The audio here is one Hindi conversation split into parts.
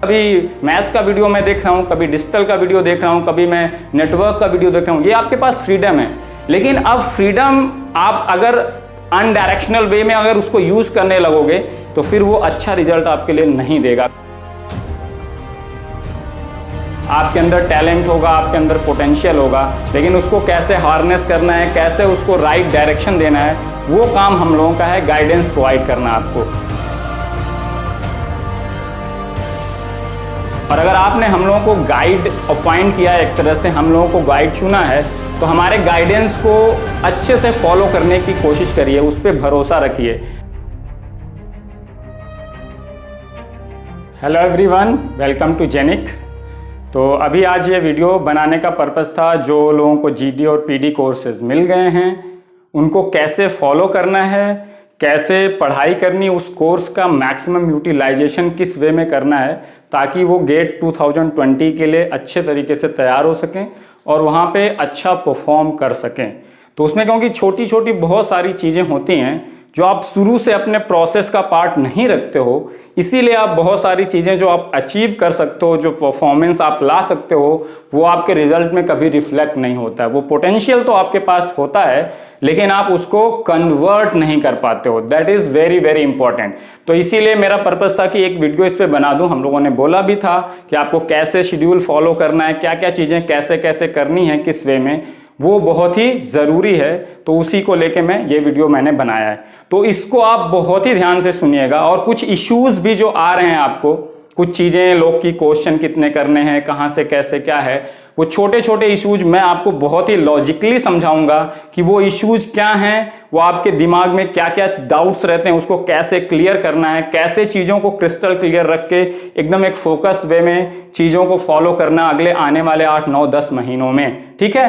कभी मैथ्स का वीडियो मैं देख रहा हूँ, कभी डिजिटल का वीडियो देख रहा हूँ, कभी मैं नेटवर्क का वीडियो देख रहा हूँ। ये आपके पास फ्रीडम है, लेकिन अब फ्रीडम आप अगर अनडायरेक्शनल वे में अगर उसको यूज करने लगोगे तो फिर वो अच्छा रिजल्ट आपके लिए नहीं देगा। आपके अंदर टैलेंट होगा, आपके अंदर पोटेंशियल होगा, लेकिन उसको कैसे हार्नेस करना है, कैसे उसको राइट डायरेक्शन देना है, वो काम हम लोगों का है, गाइडेंस प्रोवाइड करना आपको। और अगर आपने हम लोगों को गाइड अपॉइंट किया है, एक तरह से हम लोगों को गाइड चुना है, तो हमारे गाइडेंस को अच्छे से फॉलो करने की कोशिश करिए, उस पर भरोसा रखिए। Hello everyone, welcome to Genic. तो अभी आज ये वीडियो बनाने का पर्पस था, जो लोगों को जीडी और पीडी कोर्सेज मिल गए हैं उनको कैसे फॉलो करना है, कैसे पढ़ाई करनी, उस कोर्स का मैक्सिमम यूटिलाइजेशन किस वे में करना है ताकि वो गेट 2020 के लिए अच्छे तरीके से तैयार हो सकें और वहाँ पे अच्छा परफॉर्म कर सकें। तो उसमें क्योंकि छोटी छोटी बहुत सारी चीज़ें होती हैं जो आप शुरू से अपने प्रोसेस का पार्ट नहीं रखते हो, इसीलिए आप बहुत सारी चीज़ें जो आप अचीव कर सकते हो, जो परफॉर्मेंस आप ला सकते हो, वो आपके रिजल्ट में कभी रिफ्लेक्ट नहीं होता है। वो पोटेंशियल तो आपके पास होता है, लेकिन आप उसको कन्वर्ट नहीं कर पाते हो। That is very very important. तो इसीलिए मेरा पर्पस था कि एक वीडियो इस पे बना दूं। हम लोगों ने बोला भी था कि आपको कैसे शेड्यूल फॉलो करना है, क्या क्या चीज़ें कैसे कैसे करनी है, किस वे में, वो बहुत ही ज़रूरी है। तो उसी को लेके मैंने बनाया है। तो इसको आप बहुत ही ध्यान से सुनिएगा। और कुछ इश्यूज भी जो आ रहे हैं आपको, कुछ चीज़ें, लोग की क्वेश्चन कितने करने हैं, कहाँ से कैसे क्या है, वो छोटे छोटे इश्यूज मैं आपको बहुत ही लॉजिकली समझाऊंगा कि वो इश्यूज क्या हैं, वो आपके दिमाग में क्या क्या डाउट्स रहते हैं, उसको कैसे क्लियर करना है, कैसे चीज़ों को क्रिस्टल क्लियर रख के एकदम एक फोकस वे में चीज़ों को फॉलो करना अगले आने वाले 8, 9, 10 महीनों में। ठीक है,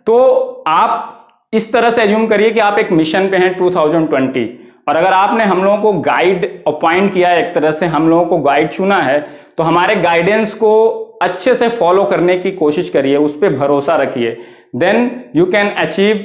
तो आप इस तरह से एज्यूम करिए कि आप एक मिशन पे हैं 2020, और अगर आपने हम लोगों को गाइड अपॉइंट किया है, एक तरह से हम लोगों को गाइड चुना है, तो हमारे गाइडेंस को अच्छे से फॉलो करने की कोशिश करिए, उस पर भरोसा रखिए। Then you can achieve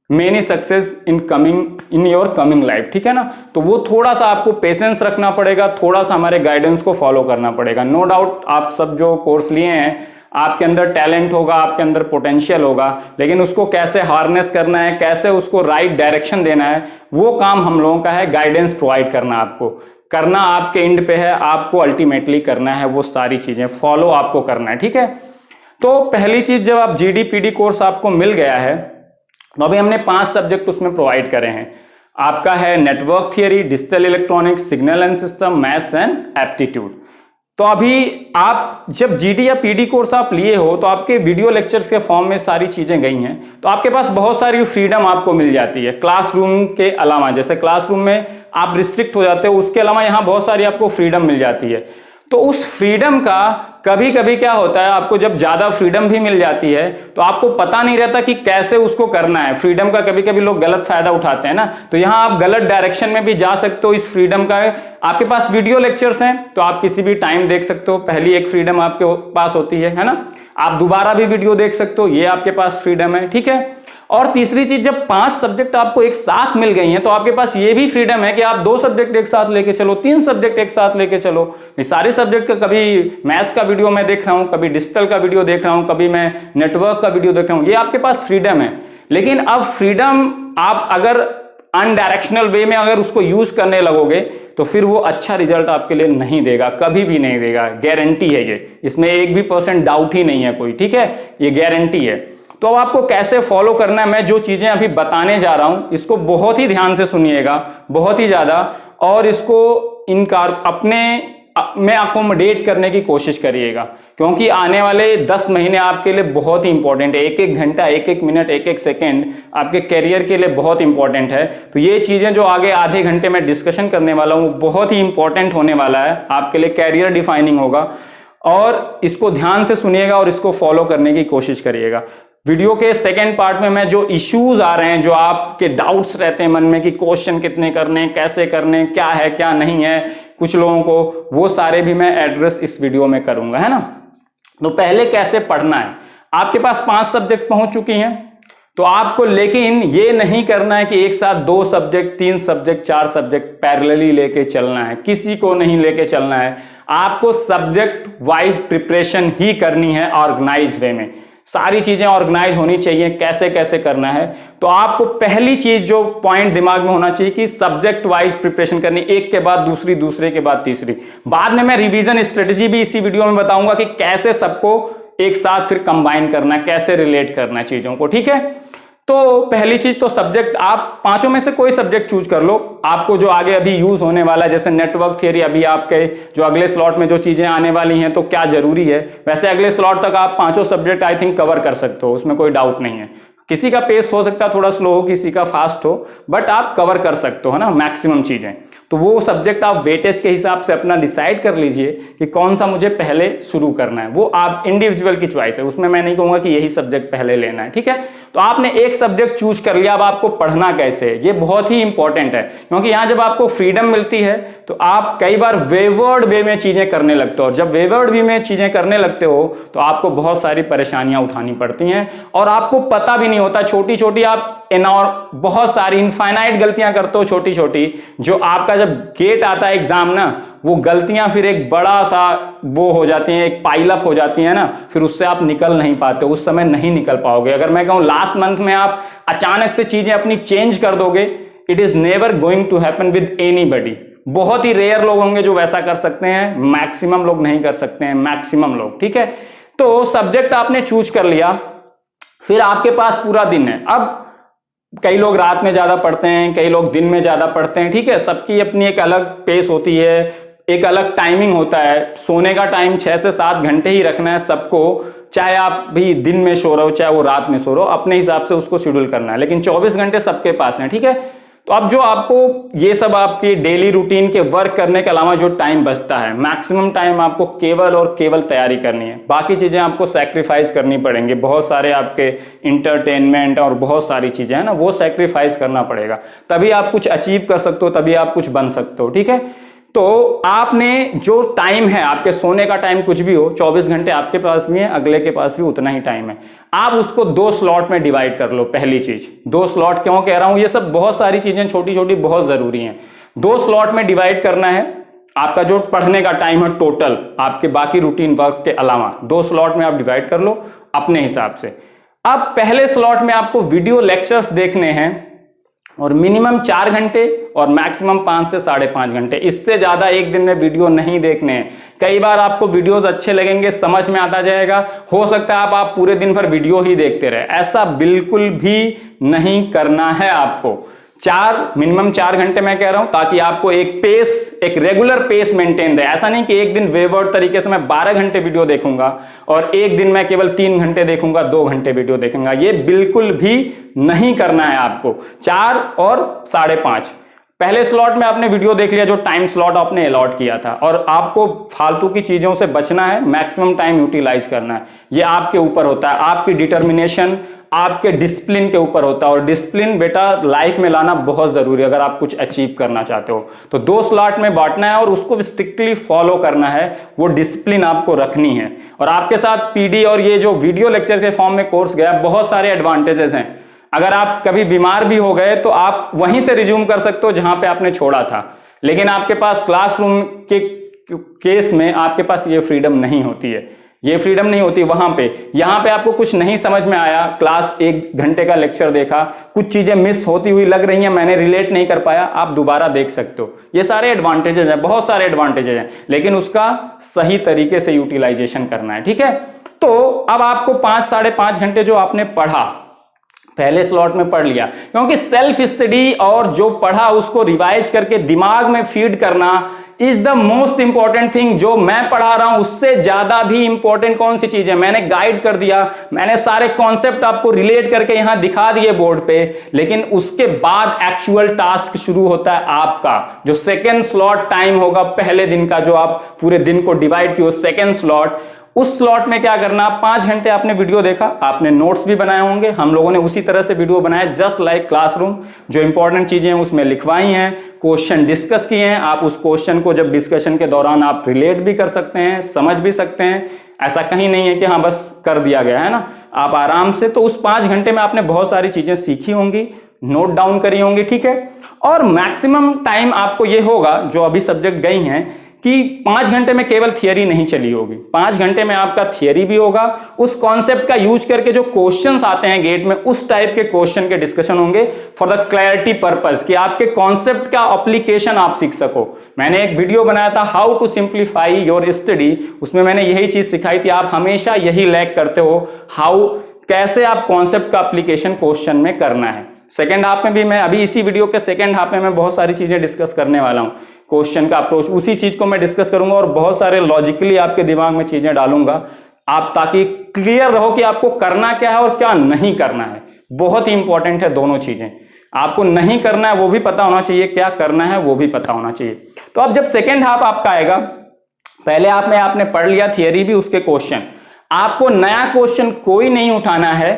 many success in your coming life. ठीक है ना। तो वो थोड़ा सा आपको पेशेंस रखना पड़ेगा, थोड़ा सा हमारे गाइडेंस को फॉलो करना पड़ेगा। नो डाउट आप सब जो कोर्स लिए हैं, आपके अंदर टैलेंट होगा, आपके अंदर पोटेंशियल होगा, लेकिन उसको कैसे हार्नेस करना है, कैसे उसको राइट डायरेक्शन देना है, वो काम हम लोगों का है, गाइडेंस प्रोवाइड करना। आपको करना आपके एंड पे है, आपको अल्टीमेटली करना है, वो सारी चीजें फॉलो आपको करना है। ठीक है। तो पहली चीज, जब आप जीडी पीडी कोर्स आपको मिल गया है, तो अभी हमने 5 सब्जेक्ट उसमें प्रोवाइड करे हैं। आपका है network theory, digital electronics, signal and system, maths and aptitude. तो अभी आप जब जीडी या पीडी कोर्स आप लिए हो, तो आपके वीडियो लेक्चर्स के फॉर्म में सारी चीजें गई हैं, तो आपके पास बहुत सारी फ्रीडम आपको मिल जाती है क्लासरूम के अलावा। जैसे क्लासरूम में आप रिस्ट्रिक्ट हो जाते हो, उसके अलावा यहाँ बहुत सारी आपको फ्रीडम मिल जाती है। तो उस फ्रीडम का कभी कभी क्या होता है, आपको जब ज्यादा फ्रीडम भी मिल जाती है तो आपको पता नहीं रहता कि कैसे उसको करना है। फ्रीडम का कभी कभी लोग गलत फायदा उठाते हैं ना, तो यहां आप गलत डायरेक्शन में भी जा सकते हो। इस फ्रीडम का आपके पास वीडियो लेक्चर्स हैं, तो आप किसी भी टाइम देख सकते हो। पहली एक फ्रीडम आपके पास होती है ना, आप दोबारा भी वीडियो देख सकते हो, ये आपके पास फ्रीडम है। ठीक है। और तीसरी चीज, जब 5 सब्जेक्ट आपको एक साथ मिल गई हैं, तो आपके पास ये भी फ्रीडम है कि आप 2 सब्जेक्ट एक साथ लेके चलो, 3 सब्जेक्ट एक साथ लेके चलो। सारे सब्जेक्ट का, कभी मैथ्स का वीडियो मैं देख रहा हूं, कभी डिजिटल का वीडियो देख रहा हूं, कभी मैं नेटवर्क का वीडियो देख रहा हूं, ये आपके पास फ्रीडम है। लेकिन अब फ्रीडम आप अगर अनडायरेक्शनल वे में अगर उसको यूज करने लगोगे तो फिर वो अच्छा रिजल्ट आपके लिए नहीं देगा, कभी भी नहीं देगा। गारंटी है ये, इसमें 1 भी % डाउट ही नहीं है कोई। ठीक है, ये गारंटी है। तो अब आपको कैसे फॉलो करना है, मैं जो चीजें अभी बताने जा रहा हूं, इसको बहुत ही ध्यान से सुनिएगा, बहुत ही ज्यादा, और इसको अपने में अकोमोडेट करने की कोशिश करिएगा, क्योंकि आने वाले 10 महीने आपके लिए बहुत ही इंपॉर्टेंट है। 1-1 घंटा, 1-1 मिनट, 1-1 सेकेंड आपके करियर के लिए बहुत इंपॉर्टेंट है। तो ये चीजें जो आगे आधे घंटे में डिस्कशन करने वाला हूं, बहुत ही इंपॉर्टेंट होने वाला है, आपके लिए कैरियर डिफाइनिंग होगा। और इसको ध्यान से सुनिएगा और इसको फॉलो करने की कोशिश करिएगा। वीडियो के सेकेंड पार्ट में मैं जो इश्यूज आ रहे हैं, जो आपके डाउट्स रहते हैं मन में कि क्वेश्चन कितने करने, कैसे करने, क्या है क्या नहीं है कुछ लोगों को, वो सारे भी मैं एड्रेस इस वीडियो में करूंगा, है ना। तो पहले कैसे पढ़ना है, आपके पास 5 सब्जेक्ट पहुंच चुकी हैं। तो आपको लेकिन ये नहीं करना है कि एक साथ 2 सब्जेक्ट 3 सब्जेक्ट 4 सब्जेक्ट पैरेलली लेके चलना है, किसी को नहीं लेके चलना है। आपको सब्जेक्ट वाइज प्रिपरेशन ही करनी है, ऑर्गेनाइज वे में सारी चीजें ऑर्गेनाइज होनी चाहिए। कैसे कैसे करना है, तो आपको पहली चीज जो पॉइंट दिमाग में होना चाहिए कि सब्जेक्ट वाइज प्रिपरेशन करनी, एक के बाद दूसरी, दूसरे के बाद तीसरी। बाद में मैं रिवीजन स्ट्रेटजी भी इसी वीडियो में बताऊंगा कि कैसे सबको एक साथ फिर कंबाइन करना है, कैसे रिलेट करना है चीजों को, ठीक है। तो पहली चीज तो सब्जेक्ट, आप पांचों में से कोई सब्जेक्ट चूज कर लो, आपको जो आगे अभी यूज होने वाला है। जैसे नेटवर्क थियरी, अभी आपके जो अगले स्लॉट में जो चीजें आने वाली हैं तो क्या जरूरी है। वैसे अगले स्लॉट तक आप पांचों सब्जेक्ट आई थिंक कवर कर सकते हो, उसमें कोई डाउट नहीं है। किसी का पेस हो सकता है थोड़ा स्लो हो, किसी का फास्ट हो, बट आप कवर कर सकते हो, है ना, मैक्सिमम चीजें। तो वो सब्जेक्ट आप वेटेज के हिसाब से अपना डिसाइड कर लीजिए कि कौन सा मुझे पहले शुरू करना है। वो आप इंडिविजुअल की चॉइस है, उसमें मैं नहीं कहूंगा कि यही सब्जेक्ट पहले लेना है, ठीक है। तो आपने एक सब्जेक्ट चूज कर लिया, अब आपको पढ़ना कैसे है ये बहुत ही इंपॉर्टेंट है, क्योंकि यहां जब आपको फ्रीडम मिलती है तो आप कई बार वेवर्ड वे में चीजें करने लगते हो, और जब वेवर्ड वे में चीजें करने लगते हो तो आपको बहुत सारी परेशानियां उठानी पड़ती हैं और आपको पता भी नहीं होता। छोटी छोटी आप और बहुत सारी इनफाइनाइट गलतियां करते हो, छोटी छोटी, जो आपका जब गेट आता है एग्जाम ना, वो गलतियां फिर एक बड़ा सा वो हो जाती हैं, एक पाइलअप हो जाती है ना, फिर उससे आप निकल नहीं पाते, उस समय नहीं निकल पाओगे। अगर मैं कहूं लास्ट मंथ में आप अचानक से चीजें अपनी चेंज कर दोगे, it is never going to happen with anybody. बहुत ही रेयर लोग होंगे जो वैसा कर सकते हैं, मैक्सिमम लोग नहीं कर सकते हैं, मैक्सिमम लोग, ठीक है। तो सब्जेक्ट आपने चूज कर लिया, फिर आपके पास पूरा दिन है। अब कई लोग रात में ज्यादा पढ़ते हैं, कई लोग दिन में ज्यादा पढ़ते हैं, ठीक है। सबकी अपनी एक अलग पेस होती है, एक अलग टाइमिंग होता है। सोने का टाइम 6 से 7 घंटे ही रखना है सबको, चाहे आप भी दिन में सो रहे हो चाहे वो रात में सो रहे हो, अपने हिसाब से उसको शेड्यूल करना है, लेकिन 24 घंटे सबके पास हैं, ठीक है। तो अब जो आपको ये सब आपकी डेली रूटीन के वर्क करने के अलावा जो टाइम बचता है, मैक्सिमम टाइम आपको केवल और केवल तैयारी करनी है। बाकी चीजें आपको सैक्रिफाइस करनी पड़ेंगी, बहुत सारे आपके इंटरटेनमेंट और बहुत सारी चीजें हैं ना, वो सैक्रिफाइस करना पड़ेगा, तभी आप कुछ अचीव कर सकते हो, तभी आप कुछ बन सकते हो, ठीक है। तो आपने जो टाइम है, आपके सोने का टाइम कुछ भी हो, 24 घंटे आपके पास भी है, अगले के पास भी उतना ही टाइम है। आप उसको 2 स्लॉट में डिवाइड कर लो। पहली चीज, 2 स्लॉट क्यों कह रहा हूं, ये सब बहुत सारी चीजें छोटी छोटी बहुत जरूरी हैं। 2 स्लॉट में डिवाइड करना है। आपका जो पढ़ने का टाइम है टोटल, आपके बाकी रूटीन वर्क के अलावा 2 स्लॉट में आप डिवाइड कर लो अपने हिसाब से। अब पहले स्लॉट में आपको वीडियो लेक्चर्स देखने हैं, और मिनिमम 4 घंटे और मैक्सिमम 5 से 5.5 घंटे, इससे ज्यादा एक दिन में वीडियो नहीं देखने हैं। कई बार आपको वीडियोस अच्छे लगेंगे, समझ में आता जाएगा, हो सकता है आप पूरे दिन भर वीडियो ही देखते रहे, ऐसा बिल्कुल भी नहीं करना है आपको। मिनिमम 4 घंटे मैं कह रहा हूं, ताकि आपको एक पेस, एक रेगुलर पेस मेंटेन रहे। ऐसा नहीं कि एक दिन वेवर्ड तरीके से मैं 12 घंटे वीडियो देखूंगा और एक दिन मैं केवल 3 घंटे देखूंगा, 2 घंटे वीडियो देखूंगा, ये बिल्कुल भी नहीं करना है आपको। 4 और 5.5 पहले स्लॉट में आपने वीडियो देख लिया, जो टाइम स्लॉट आपने अलॉट किया था, और आपको फालतू की चीजों से बचना है, मैक्सिमम टाइम यूटिलाइज करना है। ये आपके ऊपर होता है, आपकी डिटर्मिनेशन, आपके डिसिप्लिन के ऊपर होता है, और डिसिप्लिन बेटा लाइफ में लाना बहुत जरूरी है अगर आप कुछ अचीव करना चाहते हो। तो 2 स्लॉट में बांटना है और उसको स्ट्रिक्टली फॉलो करना है, वो डिसिप्लिन आपको रखनी है। और आपके साथ पीडी और ये जो वीडियो लेक्चर के फॉर्म में कोर्स गया, बहुत सारे एडवांटेजेस हैं। अगर आप कभी बीमार भी हो गए तो आप वहीं से रिज्यूम कर सकते हो जहां पे आपने छोड़ा था, लेकिन आपके पास क्लासरूम के केस में आपके पास ये फ्रीडम नहीं होती है, ये फ्रीडम नहीं होती वहां पे। यहां पे आपको कुछ नहीं समझ में आया, क्लास 1 घंटे का लेक्चर देखा, कुछ चीजें मिस होती हुई लग रही हैं, मैंने रिलेट नहीं कर पाया, आप दोबारा देख सकते हो। ये सारे एडवांटेजेस हैं, बहुत सारे एडवांटेजेस हैं, लेकिन उसका सही तरीके से यूटिलाइजेशन करना है, ठीक है। तो अब आपको 5-5.5 घंटे जो आपने पढ़ा, पहले स्लॉट में पढ़ लिया, क्योंकि सेल्फ स्टडी और जो पढ़ा उसको रिवाइज करके दिमाग में फीड करना is the most important thing. जो मैं पढ़ा रहा हूं उससे ज्यादा भी इंपॉर्टेंट कौन सी चीज है, मैंने गाइड कर दिया, मैंने सारे कॉन्सेप्ट आपको रिलेट करके यहां दिखा दिए बोर्ड पे, लेकिन उसके बाद एक्चुअल टास्क शुरू होता है आपका। जो सेकेंड स्लॉट टाइम होगा पहले दिन का, जो आप पूरे दिन को डिवाइड किए, सेकेंड स्लॉट, उस स्लॉट में क्या करना, 5 घंटे आपने वीडियो देखा, आपने नोट्स भी बनाए होंगे, हम लोगों ने उसी तरह से वीडियो बनाया जस्ट लाइक क्लासरूम, जो इंपॉर्टेंट चीजें हैं उसमें लिखवाई हैं, क्वेश्चन डिस्कस किए हैं। आप उस क्वेश्चन को जब डिस्कशन के दौरान आप रिलेट भी कर सकते हैं, समझ भी सकते हैं, ऐसा कहीं नहीं है कि हाँ बस कर दिया गया है ना, आप आराम से। तो उस 5 घंटे में आपने बहुत सारी चीजें सीखी होंगी, नोट डाउन करी होंगी, ठीक है। और मैक्सिमम टाइम आपको ये होगा, जो अभी सब्जेक्ट गई हैं, कि 5 घंटे में केवल थियरी नहीं चली होगी, 5 घंटे में आपका थियरी भी होगा, उस कॉन्सेप्ट का यूज करके जो क्वेश्चंस आते हैं गेट में, उस टाइप के क्वेश्चन के डिस्कशन होंगे फॉर द क्लैरिटी पर्पस, कि आपके कॉन्सेप्ट का एप्लीकेशन आप सीख सको। मैंने एक वीडियो बनाया था how to simplify your study, उसमें मैंने यही चीज सिखाई थी, आप हमेशा यही लैक करते हो, कैसे आप कॉन्सेप्ट का एप्लीकेशन क्वेश्चन में करना है। सेकेंड हाफ में भी मैं अभी इसी वीडियो के सेकेंड हाफ में मैं बहुत सारी चीजें डिस्कस करने वाला हूं, क्वेश्चन का अप्रोच, उसी चीज को मैं डिस्कस करूंगा और बहुत सारे लॉजिकली आपके दिमाग में चीजें डालूंगा, आप ताकि क्लियर रहो कि आपको करना क्या है और क्या नहीं करना है। बहुत ही इंपॉर्टेंट है दोनों चीजें, आपको नहीं करना है वो भी पता होना चाहिए, क्या करना है वो भी पता होना चाहिए। तो अब जब सेकेंड हाफ आपका आएगा, पहले आपने पढ़ लिया थियरी भी, उसके क्वेश्चन, आपको नया क्वेश्चन कोई नहीं उठाना है।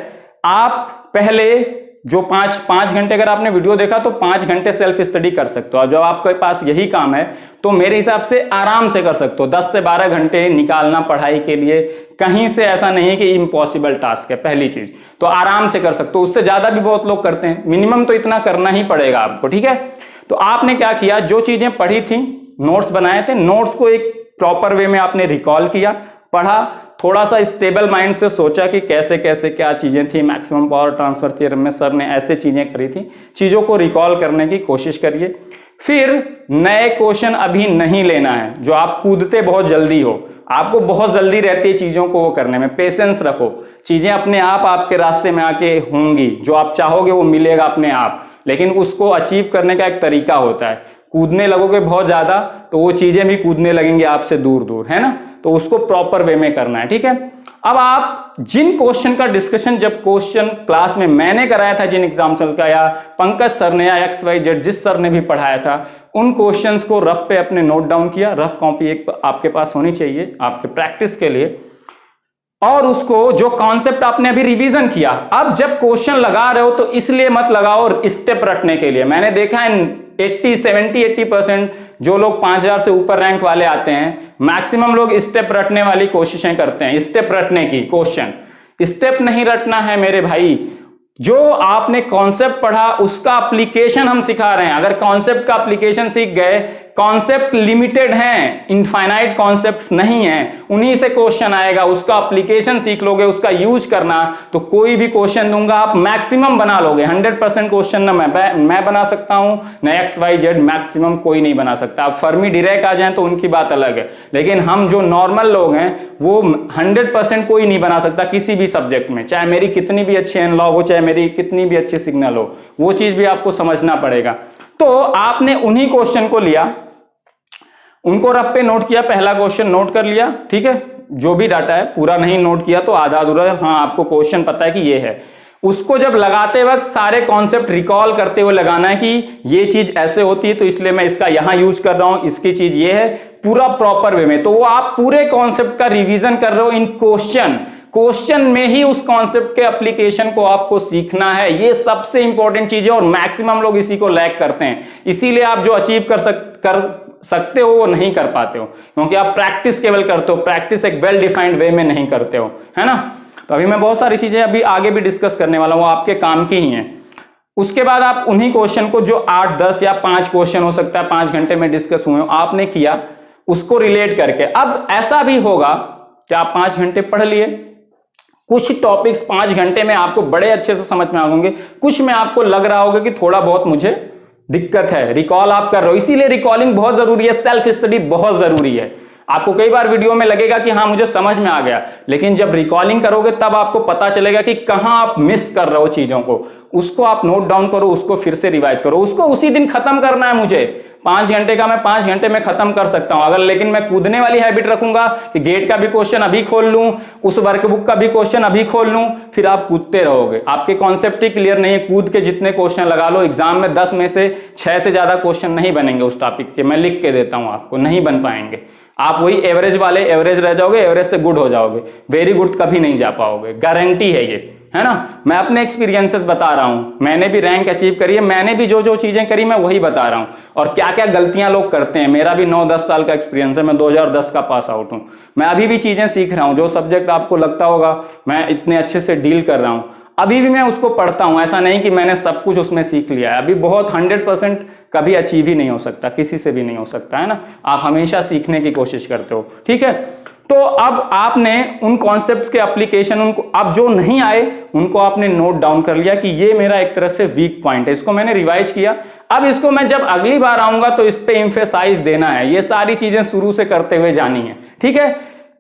आप पहले जो 5 घंटे अगर आपने वीडियो देखा तो 5 घंटे सेल्फ स्टडी कर सकते हो, और जब आपके पास यही काम है तो मेरे हिसाब से आराम से कर सकते हो। 10 से 12 घंटे निकालना पढ़ाई के लिए कहीं से ऐसा नहीं है कि इम्पॉसिबल टास्क है, पहली चीज तो आराम से कर सकते हो। उससे ज्यादा भी बहुत लोग करते हैं, मिनिमम तो इतना करना ही पड़ेगा आपको, ठीक है। तो आपने क्या किया, जो चीजें पढ़ी थी, नोट्स बनाए थे, नोट्स को एक प्रॉपर वे में आपने रिकॉल किया, पढ़ा, थोड़ा सा स्टेबल माइंड से सोचा कि कैसे कैसे क्या चीजें थी, मैक्सिमम पावर ट्रांसफर थ्योरम में सर ने ऐसे चीजें करी थी, चीजों को रिकॉल करने की कोशिश करिए। फिर नए क्वेश्चन अभी नहीं लेना है, जो आप कूदते बहुत जल्दी हो, आपको बहुत जल्दी रहती है चीजों को वो करने में, पेशेंस रखो, चीजें अपने आप आपके रास्ते में आके होंगी, जो आप चाहोगे वो मिलेगा अपने आप, लेकिन उसको अचीव करने का एक तरीका होता है। कूदने लगोगे बहुत ज्यादा तो वो चीजें भी कूदने लगेंगी आपसे दूर दूर, है ना, तो उसको प्रॉपर वे में करना है, ठीक है। अब आप जिन क्वेश्चन का डिस्कशन जब क्वेश्चन क्लास में मैंने कराया था, जिन एग्जाम्पल का, या पंकज सर ने, या XYZ जिस सर ने भी पढ़ाया था, उन क्वेश्चंस को रफ पे अपने नोट डाउन किया, रफ कॉपी एक आपके पास होनी चाहिए आपके प्रैक्टिस के लिए, और उसको जो कॉन्सेप्ट आपने अभी रिवीजन किया, अब जब क्वेश्चन लगा रहे हो तो इसलिए मत लगाओ स्टेप रटने के लिए। मैंने देखा है 80% जो लोग 5000 से ऊपर रैंक वाले आते हैं, मैक्सिमम लोग स्टेप रटने वाली कोशिशें करते हैं, स्टेप रटने की। क्वेश्चन स्टेप नहीं रटना है मेरे भाई, जो आपने कॉन्सेप्ट पढ़ा उसका एप्लीकेशन हम सिखा रहे हैं। अगर कॉन्सेप्ट का एप्लीकेशन सीख गए, कॉन्सेप्ट लिमिटेड हैं, इनफाइनाइट कॉन्सेप्ट्स नहीं हैं, उन्हीं से क्वेश्चन आएगा, उसका एप्लीकेशन सीख लोगे, उसका यूज करना, तो कोई भी क्वेश्चन दूंगा आप मैक्सिमम बना लोगे। 100% क्वेश्चन ना मैं बना सकता हूं, ना XYZ, मैक्सिमम कोई नहीं बना सकता। आप फर्मी डायरेक्ट आ जाएं तो उनकी बात अलग है, लेकिन हम जो नॉर्मल लोग हैं वो 100% कोई नहीं बना सकता किसी भी सब्जेक्ट में, चाहे मेरी कितनी भी अच्छी एनालॉग हो, चाहे मेरी कितनी भी अच्छी सिग्नल हो, वो चीज भी आपको समझना पड़ेगा। तो आपने उन्हीं क्वेश्चन को लिया, उनको रफ पे नोट किया, पहला क्वेश्चन नोट कर लिया, ठीक है, जो भी डाटा है पूरा नहीं नोट किया तो आधा अधूरा, हाँ आपको क्वेश्चन पता है कि ये है, उसको जब लगाते वक्त सारे कॉन्सेप्ट रिकॉल करते हुए लगाना है कि ये चीज ऐसे होती है तो इसलिए मैं इसका यहां यूज कर रहा हूं, इसकी चीज ये है, पूरा प्रॉपर वे में। तो वो आप पूरे कॉन्सेप्ट का रिवीजन कर रहे हो इन क्वेश्चन में ही, उस कॉन्सेप्ट के एप्लीकेशन को आपको सीखना है। ये सबसे इंपॉर्टेंट चीज है और मैक्सिमम लोग इसी को लैक करते हैं, इसीलिए आप जो अचीव कर सकते हो वो नहीं कर पाते हो, क्योंकि आप प्रैक्टिस केवल करते हो, प्रैक्टिस एक वेल डिफाइंड वे में नहीं करते हो, है ना। तो अभी मैं बहुत सारी चीजें अभी आगे भी डिस्कस करने वाला हूं, वो आपके काम की ही हैं। उसके बाद आप उन्हीं क्वेश्चन को, जो 8, 10 या 5 क्वेश्चन हो सकता है 5 घंटे में डिस्कस हुए, आपने किया, उसको रिलेट करके। अब ऐसा भी होगा कि आप 5 घंटे पढ़ लिए, कुछ टॉपिक्स 5 घंटे में आपको बड़े अच्छे से समझ में आ होंगे, कुछ में आपको लग रहा होगा कि थोड़ा बहुत मुझे दिक्कत है, रिकॉल आप कर रहे हो, इसीलिए रिकॉलिंग बहुत जरूरी है, सेल्फ स्टडी बहुत जरूरी है। आपको कई बार वीडियो में लगेगा कि हाँ मुझे समझ में आ गया, लेकिन जब रिकॉलिंग करोगे तब आपको पता चलेगा कि कहां आप मिस कर रहे हो चीजों को, उसको आप नोट डाउन करो, उसको फिर से रिवाइज करो, उसको उसी दिन खत्म करना है मुझे, 5 घंटे का मैं 5 घंटे में खत्म कर सकता हूं अगर, लेकिन मैं कूदने वाली हैबिट रखूंगा कि गेट का भी क्वेश्चन अभी खोल लूं, उस वर्कबुक का भी क्वेश्चन अभी खोल लूं, फिर आप कूदते रहोगे, आपके कॉन्सेप्ट ही क्लियर नहीं है। कूद के जितने क्वेश्चन लगा लो, एग्जाम में 10 में से 6 से ज्यादा क्वेश्चन नहीं बनेंगे उस टॉपिक के, मैं लिख के देता हूं आपको, नहीं बन पाएंगे। आप वही एवरेज वाले एवरेज रह जाओगे, एवरेज से गुड हो जाओगे, वेरी गुड कभी नहीं जा पाओगे, गारंटी है ये, है ना। मैं अपने एक्सपीरियंसेस बता रहा हूं, मैंने भी रैंक अचीव करी है, मैंने भी जो जो चीजें करी मैं वही बता रहा हूं, और क्या क्या गलतियां लोग करते हैं। मेरा भी 9-10 साल का एक्सपीरियंस है, मैं 2010 का पास आउट हूं, मैं अभी भी चीजें सीख रहा हूं। जो सब्जेक्ट आपको लगता होगा मैं इतने अच्छे से डील कर रहा हूं, अभी भी मैं उसको पढ़ता हूं, ऐसा नहीं कि मैंने सब कुछ उसमें सीख लिया है। अभी बहुत 100% कभी अचीव ही नहीं हो सकता, किसी से भी नहीं हो सकता, है ना। आप हमेशा सीखने की कोशिश करते हो, ठीक है। तो अब आपने उन कॉन्सेप्ट्स के एप्लीकेशन, उनको अब जो नहीं आए उनको आपने नोट डाउन कर लिया कि ये मेरा एक तरह से वीक पॉइंट है, इसको मैंने रिवाइज किया। अब इसको मैं जब अगली बार आऊंगा तो इस पे एम्फेसाइज देना है, ये सारी चीजें शुरू से करते हुए जानी है, ठीक है।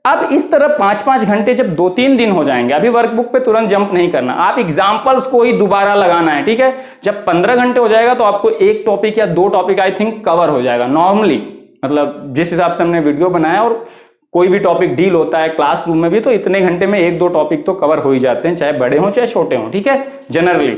अब इस तरह 5-5 घंटे जब 2-3 दिन हो जाएंगे, अभी वर्कबुक पे तुरंत जंप नहीं करना, आप एग्जांपल्स को ही दोबारा लगाना है, ठीक है। जब 15 घंटे हो जाएगा तो आपको एक टॉपिक या 2 टॉपिक आई थिंक कवर हो जाएगा नॉर्मली, मतलब जिस हिसाब से हमने वीडियो बनाया, और कोई भी टॉपिक डील होता है क्लासरूम में भी तो इतने घंटे में 1-2 टॉपिक तो कवर हो ही जाते हैं, चाहे बड़े हों चाहे छोटे हों, ठीक है, जनरली।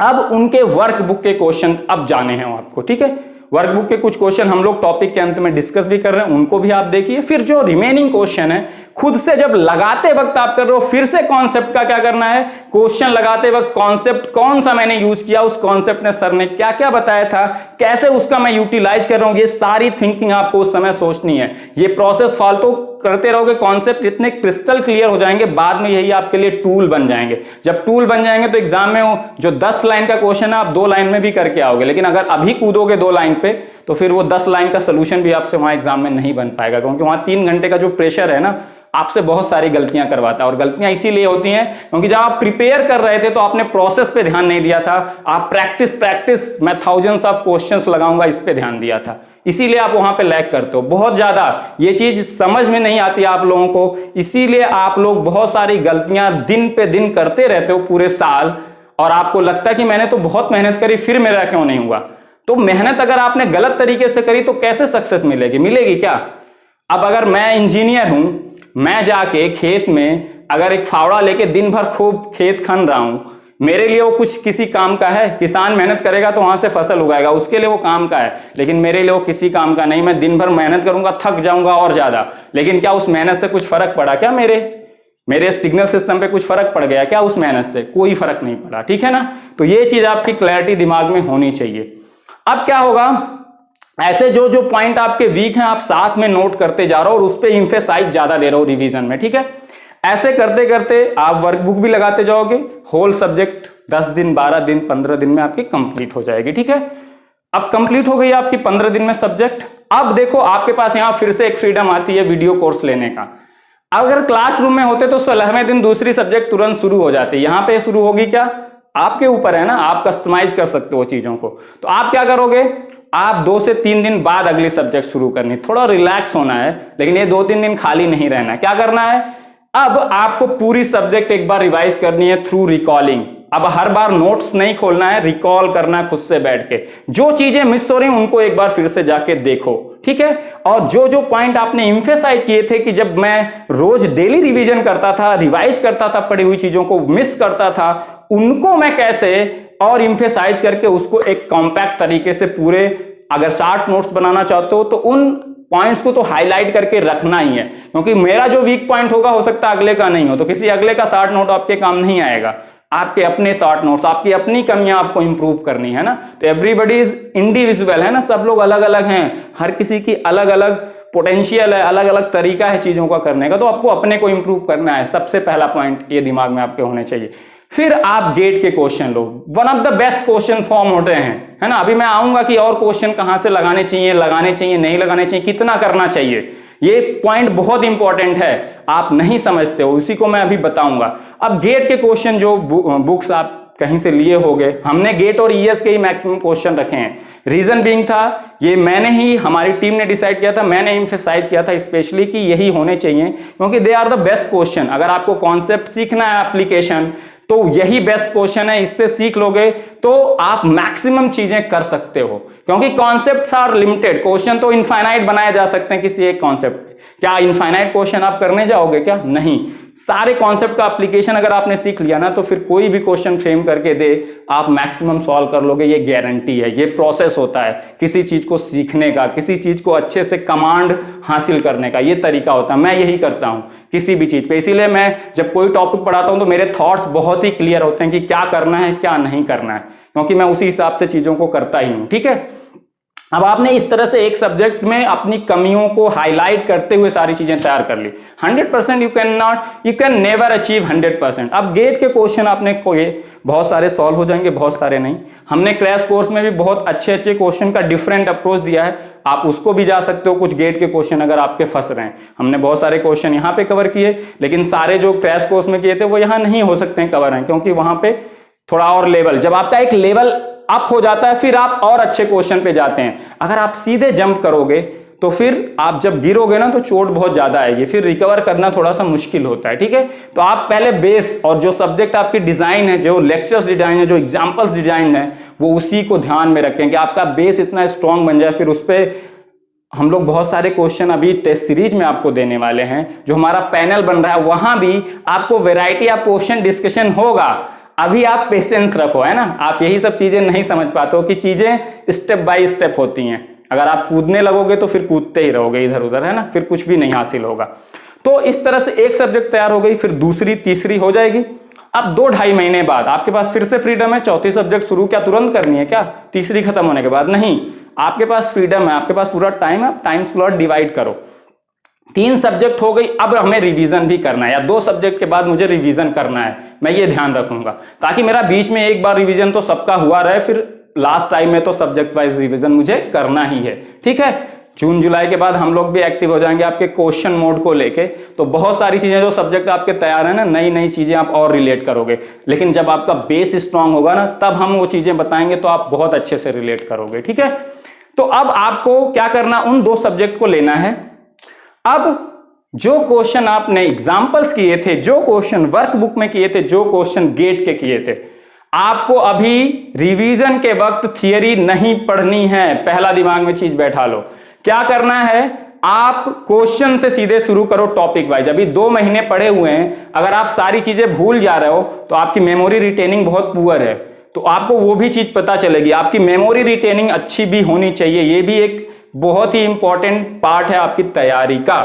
अब उनके वर्कबुक के क्वेश्चन अब जाने हैं आपको, ठीक है। वर्कबुक के कुछ क्वेश्चन हम लोग टॉपिक के अंत में डिस्कस भी कर रहे हैं, उनको भी आप देखिए। फिर जो रिमेनिंग क्वेश्चन है, खुद से जब लगाते वक्त आप कर रहे हो, फिर से कॉन्सेप्ट का क्या करना है, क्वेश्चन लगाते वक्त कॉन्सेप्ट कौन सा मैंने यूज किया, उस कॉन्सेप्ट ने सर ने क्या क्या बताया था, कैसे उसका मैं यूटिलाइज कर रहा हूं, ये सारी थिंकिंग आपको उस समय सोचनी है। ये प्रोसेस फालतू करते रहोगे, कॉन्सेप्ट इतने क्रिस्टल क्लियर हो जाएंगे, बाद में यही आपके लिए टूल बन जाएंगे। जब टूल बन जाएंगे तो एग्जाम में वो जो 10 लाइन का क्वेश्चन है आप 2 लाइन में भी करके आओगे, लेकिन अगर अभी कूदोगे 2 लाइन पे तो फिर वो 10 लाइन का सोल्यूशन भी आपसे वहां एग्जाम में नहीं बन पाएगा, क्योंकि वहां 3 घंटे का जो प्रेशर है ना, आपसे बहुत सारी गलतियां करवाता है। और गलतियां इसीलिए होती हैं क्योंकि जब आप प्रिपेयर कर रहे थे तो आपने प्रोसेस पे ध्यान नहीं दिया था, आप प्रैक्टिस मैं थाउजेंड्स ऑफ क्वेश्चंस लगाऊंगा इस पे ध्यान दिया था, इसीलिए आप वहां पे लैग करते हो बहुत ज्यादा। ये चीज समझ में नहीं आती आप लोगों को, इसीलिए आप लोग बहुत सारी गलतियां दिन पे दिन करते रहते हो पूरे साल, और आपको लगता है कि मैंने तो बहुत मेहनत करी फिर मेरा क्यों नहीं हुआ। तो मेहनत अगर आपने गलत तरीके से करी तो कैसे सक्सेस मिलेगी, मिलेगी क्या। अब अगर मैं इंजीनियर हूं, मैं जाके खेत में अगर एक फावड़ा लेके दिन भर खूब खेत खन रहा हूं, मेरे लिए वो कुछ किसी काम का है। किसान मेहनत करेगा तो वहां से फसल उगाएगा, उसके लिए वो काम का है, लेकिन मेरे लिए वो किसी काम का नहीं। मैं दिन भर मेहनत करूंगा, थक जाऊंगा और ज्यादा, लेकिन क्या उस मेहनत से कुछ फर्क पड़ा क्या, मेरे सिग्नल सिस्टम पे कुछ फर्क पड़ गया क्या उस मेहनत से, कोई फर्क नहीं पड़ा, ठीक है ना। तो ये चीज आपकी क्लैरिटी दिमाग में होनी चाहिए। अब क्या होगा, ऐसे जो जो पॉइंट आपके वीक हैं आप साथ में नोट करते जा रहे हो और उस पर इंफेसाइज ज्यादा दे रहे हो रिवीजन में, ठीक है। ऐसे करते करते आप वर्कबुक भी लगाते जाओगे, होल सब्जेक्ट 10 दिन 12 दिन 15 दिन में आपकी कंप्लीट हो जाएगी, ठीक है। अब कंप्लीट हो गई आपकी 15 दिन में सब्जेक्ट। अब देखो आपके पास यहां फिर से एक फ्रीडम आती है वीडियो कोर्स लेने का। अगर क्लासरूम में होते तो 16वें दिन दूसरी सब्जेक्ट तुरंत शुरू हो जाती, यहां पे शुरू होगी क्या, आपके ऊपर है ना, आप कस्टमाइज कर सकते हो चीजों को। तो आप क्या करोगे, आप 2 से 3 दिन बाद अगली सब्जेक्ट शुरू करनी, थोड़ा रिलैक्स होना है, लेकिन ये 2-3 दिन खाली नहीं रहना है। क्या करना है, अब आपको पूरी सब्जेक्ट एक बार रिवाइज करनी है थ्रू रिकॉलिंग। अब हर बार नोट्स नहीं खोलना है, रिकॉल करना है खुद से बैठ के, जो चीजें मिस हो रही हैं उनको एक बार फिर से जाके देखो, ठीक है। और जो जो पॉइंट आपने इंफेसाइज किए थे कि जब मैं रोज डेली रिवीजन करता था, रिवाइज करता था, पढ़ी हुई चीजों को मिस करता था, उनको मैं कैसे और इंफेसाइज करके उसको एक कॉम्पैक्ट तरीके से पूरे, अगर शार्ट नोट्स बनाना चाहते हो तो उन पॉइंट्स को तो हाईलाइट करके रखना ही है, क्योंकि मेरा जो वीक पॉइंट होगा हो सकता है अगले का नहीं हो, तो किसी अगले का शार्ट नोट आपके काम नहीं आएगा। आपके अपने शॉर्ट नोट्स, आपकी अपनी कमियां आपको इंप्रूव करनी है ना। तो एवरीबॉडी इज इंडिविजुअल, है ना, सब लोग अलग अलग हैं, हर किसी की अलग अलग पोटेंशियल है, अलग अलग तरीका है चीजों का करने का, तो आपको अपने को इंप्रूव करना है। सबसे पहला पॉइंट ये दिमाग में आपके होने चाहिए। फिर आप गेट के question low, one of the best question form होते हैं, है ना। अभी मैं आऊंगा कि और क्वेश्चन कहां से लगाने चाहिए नहीं लगाने चाहिए, कितना करना चाहिए, ये पॉइंट बहुत इंपॉर्टेंट है, आप नहीं समझते हो, उसी को मैं अभी बताऊंगा। अब गेट के क्वेश्चन जो बुक्स आप कहीं से लिए होंगे, हमने गेट और ईएस के ही मैक्सिमम क्वेश्चन रखे हैं। रीजन बीइंग था, ये मैंने ही, हमारी टीम ने डिसाइड किया था, मैंने एम्फेसाइज किया था स्पेशली कि यही होने चाहिए, क्योंकि they are the best question. अगर आपको कॉन्सेप्ट सीखना है एप्लीकेशन, तो यही बेस्ट क्वेश्चन है, इससे सीख लोगे तो आप मैक्सिमम चीजें कर सकते हो, क्योंकि कॉन्सेप्ट्स आर लिमिटेड। क्वेश्चन तो इनफाइनाइट बनाए जा सकते हैं किसी एक कॉन्सेप्ट पे। क्या इनफाइनाइट क्वेश्चन आप करने जाओगे क्या? नहीं। सारे कॉन्सेप्ट का एप्लीकेशन अगर आपने सीख लिया ना, तो फिर कोई भी क्वेश्चन फ्रेम करके दे आप मैक्सिमम सॉल्व कर लोगे, ये गारंटी है। ये प्रोसेस होता है किसी चीज को सीखने का, किसी चीज को अच्छे से कमांड हासिल करने का, ये तरीका होता है। मैं यही करता हूं किसी भी चीज पे, इसीलिए मैं जब कोई टॉपिक पढ़ाता हूं तो मेरे थॉट्स बहुत ही क्लियर होते हैं कि क्या करना है क्या नहीं करना है, क्योंकि मैं उसी हिसाब से चीजों को करता ही हूं। ठीक है, अब आपने इस तरह से एक सब्जेक्ट में अपनी कमियों को हाईलाइट करते हुए सारी चीजें तैयार कर ली। 100% यू कैन नेवर अचीव 100%। अब गेट के क्वेश्चन आपने कोई बहुत सारे सॉल्व हो जाएंगे, बहुत सारे नहीं। हमने क्रैश कोर्स में भी बहुत अच्छे अच्छे क्वेश्चन का डिफरेंट अप्रोच दिया है, आप उसको भी जा सकते हो। कुछ गेट के क्वेश्चन अगर आपके फंस रहे हैं, हमने बहुत सारे क्वेश्चन यहाँ पे कवर किए, लेकिन सारे जो क्रैश कोर्स में किए थे वो यहाँ नहीं हो सकते हैं कवर हैं, क्योंकि वहां पे थोड़ा और लेवल, जब आपका एक लेवल अप हो जाता है फिर आप और अच्छे क्वेश्चन पे जाते हैं। अगर आप सीधे जंप करोगे तो फिर आप जब गिरोगे ना तो चोट बहुत ज्यादा आएगी, फिर रिकवर करना थोड़ा सा मुश्किल होता है। ठीक है, तो आप पहले बेस और जो सब्जेक्ट आपकी डिजाइन है, जो लेक्चर्स डिजाइन है, जो एग्जाम्पल्स डिजाइन है, वो उसी को ध्यान में रखें कि आपका बेस इतना स्ट्रांग बन जाए। फिर उस पर हम लोग बहुत सारे क्वेश्चन अभी टेस्ट सीरीज में आपको देने वाले हैं, जो हमारा पैनल बन रहा है वहां भी आपको वैरायटी ऑफ क्वेश्चन डिस्कशन होगा। अभी आप पेशेंस रखो, है ना। आप यही सब चीजें नहीं समझ पाते हो कि चीजें स्टेप बाय स्टेप होती हैं। अगर आप कूदने लगोगे तो फिर कूदते ही रहोगे इधर उधर, है ना, फिर कुछ भी नहीं हासिल होगा। तो इस तरह से एक सब्जेक्ट तैयार हो गई, फिर दूसरी तीसरी हो जाएगी। अब 2-2.5 महीने बाद आपके पास फिर से फ्रीडम है, चौथी सब्जेक्ट शुरू क्या तुरंत करनी है क्या? तीसरी खत्म होने के बाद नहीं, आपके पास फ्रीडम है, आपके पास पूरा टाइम है। आप टाइम स्लॉट डिवाइड करो। 3 सब्जेक्ट हो गई, अब हमें रिवीजन भी करना है, या 2 सब्जेक्ट के बाद मुझे रिवीजन करना है। मैं ये ध्यान रखूंगा ताकि मेरा बीच में एक बार रिवीजन तो सबका हुआ रहे, फिर लास्ट टाइम में तो सब्जेक्ट वाइज रिवीजन मुझे करना ही है। ठीक है, जून जुलाई के बाद हम लोग भी एक्टिव हो जाएंगे आपके क्वेश्चन मोड को लेके, तो बहुत सारी चीजें जो सब्जेक्ट आपके तैयार है ना, नई नई चीजें आप और रिलेट करोगे। लेकिन जब आपका बेस स्ट्रांग होगा ना, तब हम वो चीजें बताएंगे तो आप बहुत अच्छे से रिलेट करोगे। ठीक है, तो अब आपको क्या करना, उन 2 सब्जेक्ट को लेना है। अब जो क्वेश्चन आपने एग्जाम्पल्स किए थे, जो क्वेश्चन वर्कबुक में किए थे, जो क्वेश्चन गेट के किए थे, आपको अभी रिवीजन के वक्त थियरी नहीं पढ़नी है। पहला दिमाग में चीज बैठा लो। क्या करना है, आप क्वेश्चन से सीधे शुरू करो टॉपिक वाइज। अभी 2 महीने पढ़े हुए हैं, अगर आप सारी चीजें भूल जा रहे हो तो आपकी मेमोरी रिटेनिंग बहुत पुअर है, तो आपको वो भी चीज पता चलेगी। आपकी मेमोरी रिटेनिंग अच्छी भी होनी चाहिए, ये भी एक बहुत ही इंपॉर्टेंट पार्ट है आपकी तैयारी का।